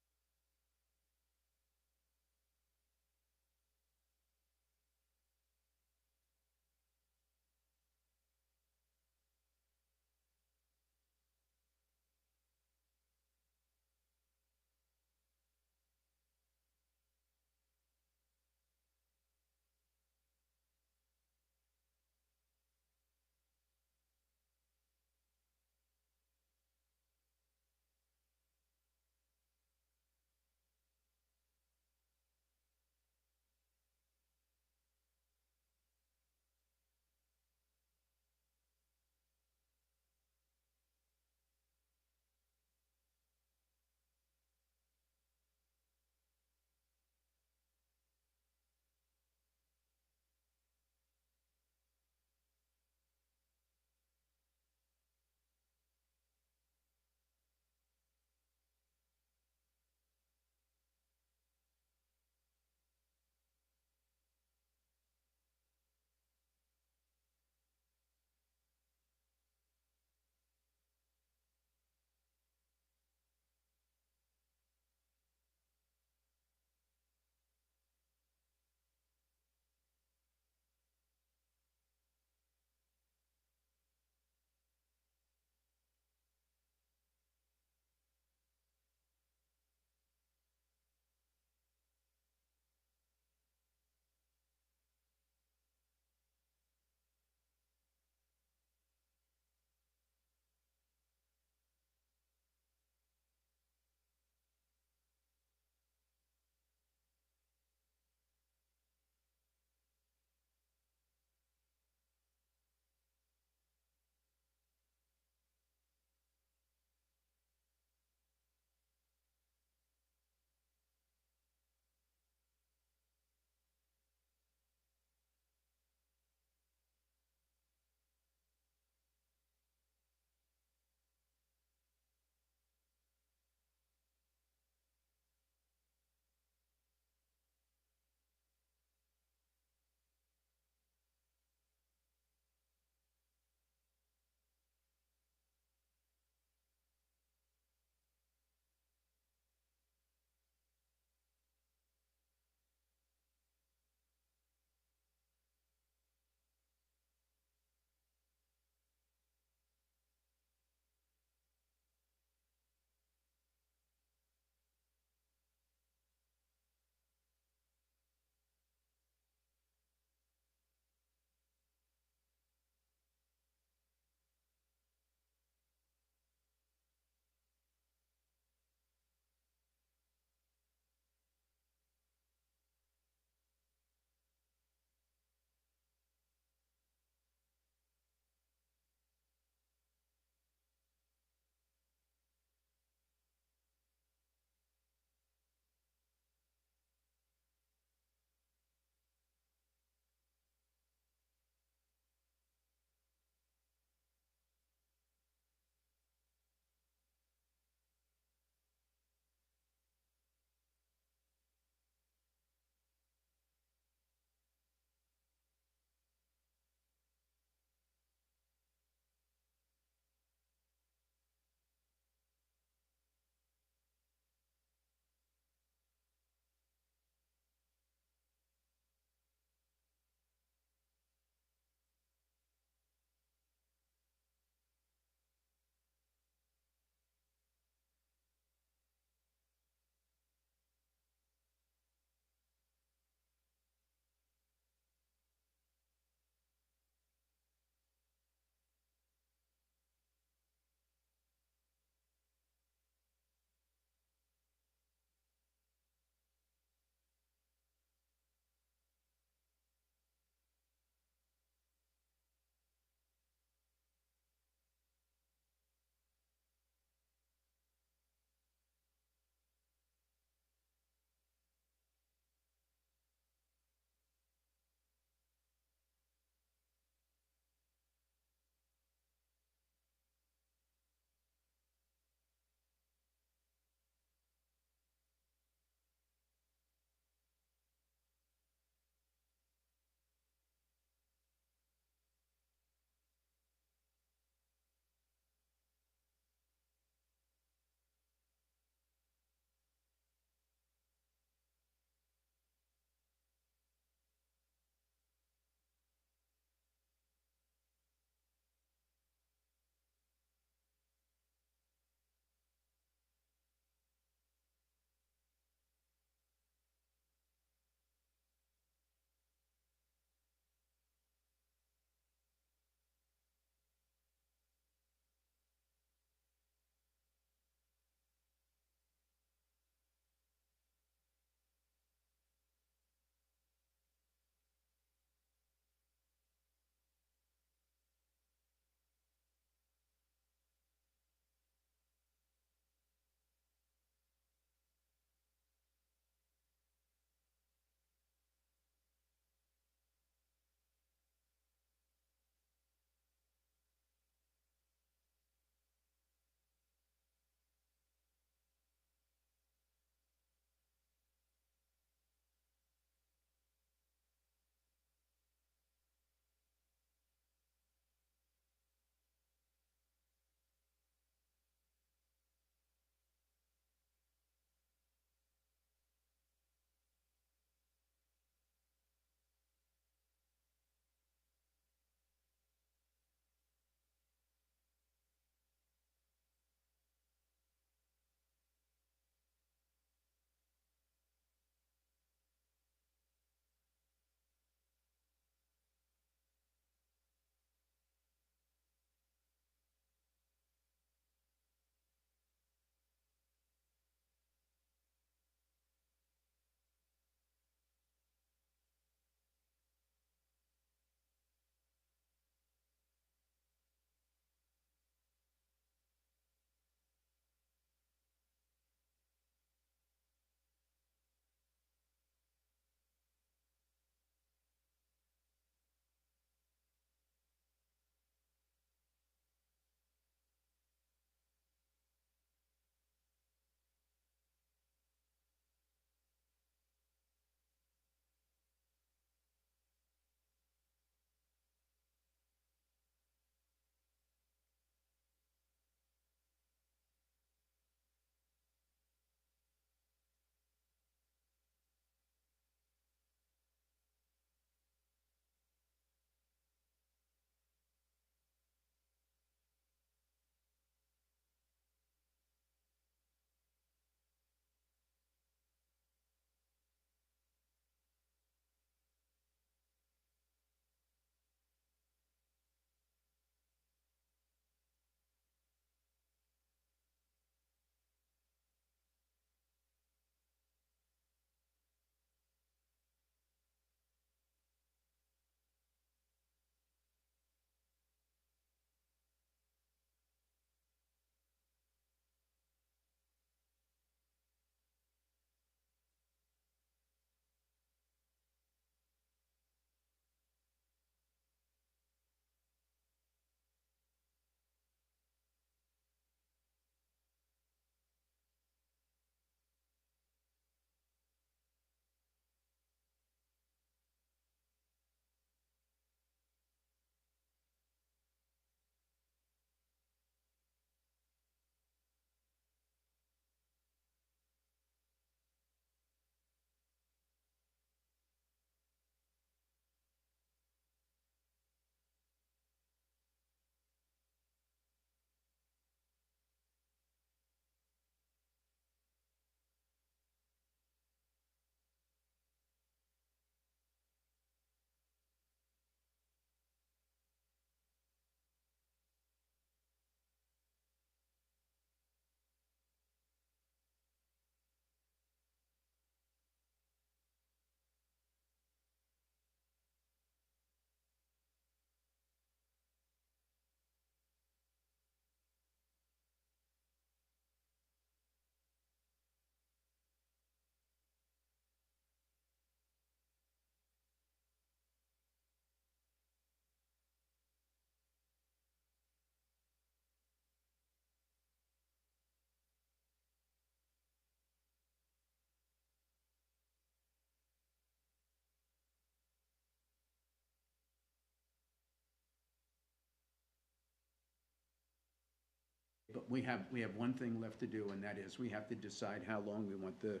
we have one thing left to do, and that is we have to decide how long we want the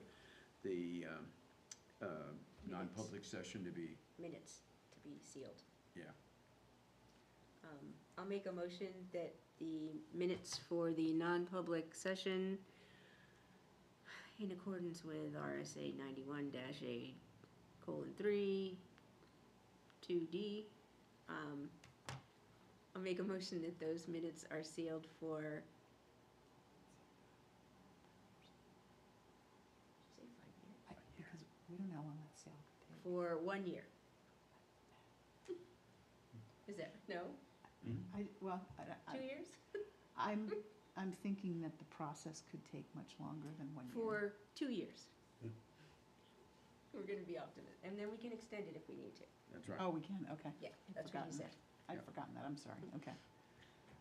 non-public session to be, Minutes to be sealed. yeah. I'll make a motion that the minutes for the non-public session in accordance with RSA 91-A:3, 2D, I'll make a motion that those minutes are sealed for, did you say 5 years? Because we don't know how long that sale could take. For 1 year. Is that, no? Well, 2 years? I'm thinking that the process could take much longer than 1 year. For 2 years. We're gonna be optimistic, and then we can extend it if we need to. That's right. Oh, we can, okay. Yeah, I'd that's what forgotten you said. I'd Yeah. forgotten that, I'm sorry, okay.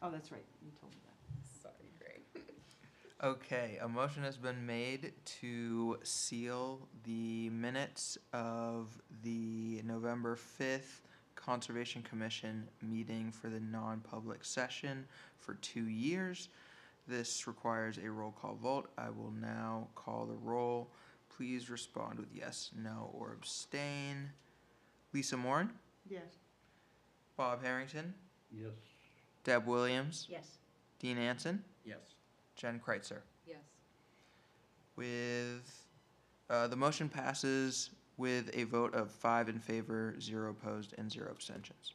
Oh, that's right, you told me that. Sorry, Greg. Okay, a motion has been made to seal the minutes of the November 5th Conservation Commission meeting for the non-public session for 2 years. This requires a roll call vote. I will now call the roll. Please respond with yes, no, or abstain. Lisa Moran, Yes. Bob Harrington, Yes. Deb Williams, Yes. Dean Anson, Yes. Jen Kreitzer. Yes. With, the motion passes with a vote of 5 in favor, 0 opposed, and 0 abstentions.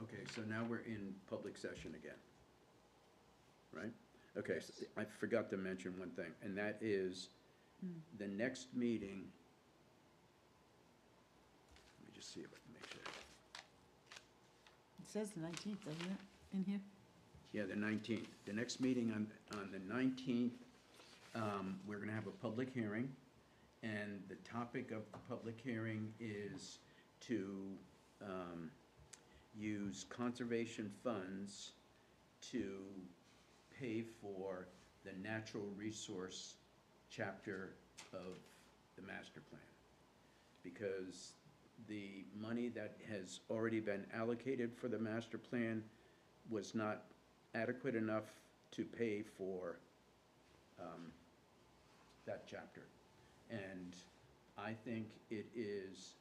Okay, so now we're in public session again, right? Okay, so I forgot to mention one thing, and that is the next meeting. Let me just see if I can make sure. It says the 19th, doesn't it, in here? Yeah, the 19th. The next meeting on the 19th, we're gonna have a public hearing, and the topic of the public hearing is to use conservation funds to pay for the natural resource chapter of the master plan. Because the money that has already been allocated for the master plan was not adequate enough to pay for that chapter. And I think it is,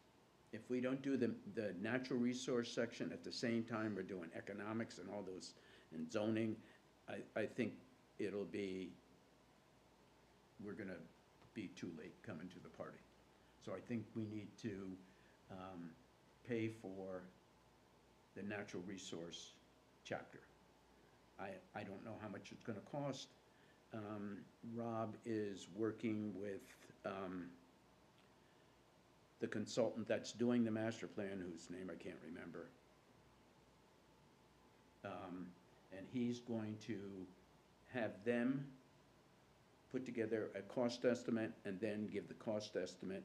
if we don't do the natural resource section at the same time we're doing economics and all those, and zoning, I think it'll be, we're gonna be too late coming to the party. So I think we need to pay for the natural resource chapter. I don't know how much it's gonna cost. Rob is working with the consultant that's doing the master plan, whose name I can't remember. And he's going to have them put together a cost estimate and then give the cost estimate,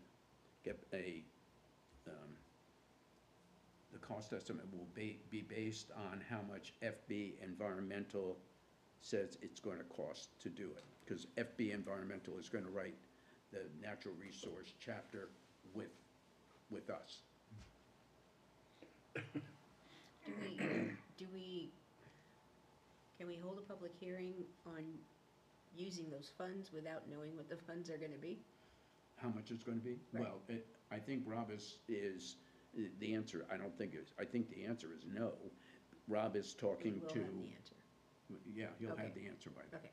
get a, the cost estimate will be based on how much FB Environmental says it's going to cost to do it. Because FB Environmental is going to write the natural resource chapter with us. Can we hold a public hearing on using those funds without knowing what the funds are gonna be? How much it's going to be? Right. Well, I think Rob is the answer, I don't think is, I think the answer is no. Rob is talking We to. will have the answer. Yeah, he'll have Okay. the answer by then. Okay.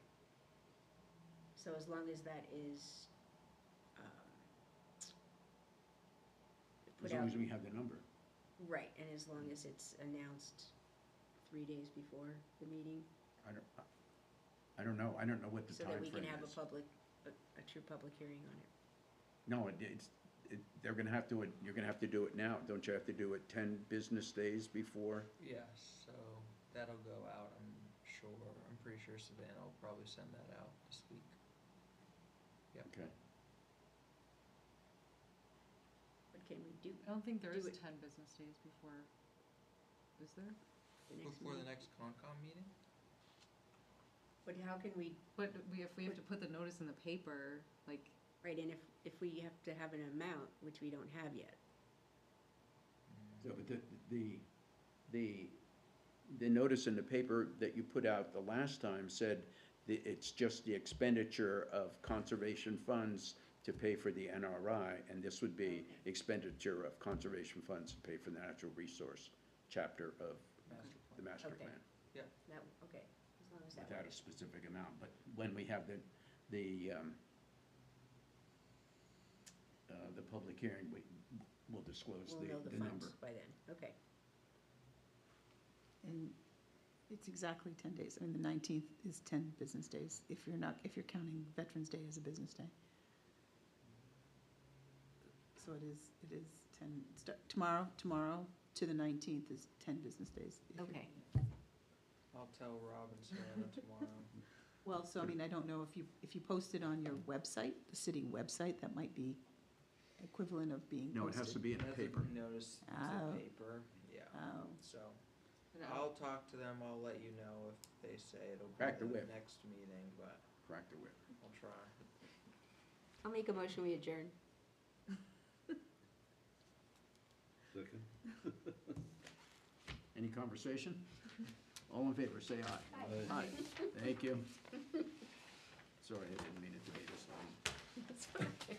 So as long as that is, As put long out, as we have the number. right, and as long as it's announced 3 days before the meeting, I don't know what the so that we can timeframe have is. a true public hearing on it. No, they're gonna have to, you're gonna have to do it now. Don't you have to do it 10 business days before? Yes, so that'll go out, I'm sure. I'm pretty sure Savannah will probably send that out this week. Okay. What can we do I don't think there Do is it. 10 business days before, is there? the next Before the meeting? next Concom meeting? But how can we, But if we have to put the notice in the paper, like, right, and if we have to have an amount, which we don't have yet, So, but the notice in the paper that you put out the last time said that it's just the expenditure of conservation funds to pay for the NRI, and this would be expenditure of conservation funds to pay for the natural resource chapter of the master Okay. plan, That, okay, as long as that without a works. specific amount. But when we have the public hearing, we'll disclose We'll know the the number. funds by then, okay. And it's exactly 10 days. I mean, the 19th is 10 business days, if you're counting Veterans Day as a business day. So it is 10, tomorrow to the 19th is 10 business days. if you're- Okay. I'll tell Rob and Savannah tomorrow. Well, so I mean, I don't know if you post it on your website, the city website, that might be equivalent of being posted. No, it has to be in the That's a paper. Notice to Oh. paper, yeah, Oh, so. And I'll talk to them, I'll let you know if they say it'll be Crack the the whip. next meeting, but Crack the whip. I'll try. I'll make a motion, we adjourn. Second? Any conversation? All in favor, say aye. Aye. Aye. Thank you. Sorry, I didn't mean it to be this long. That's okay.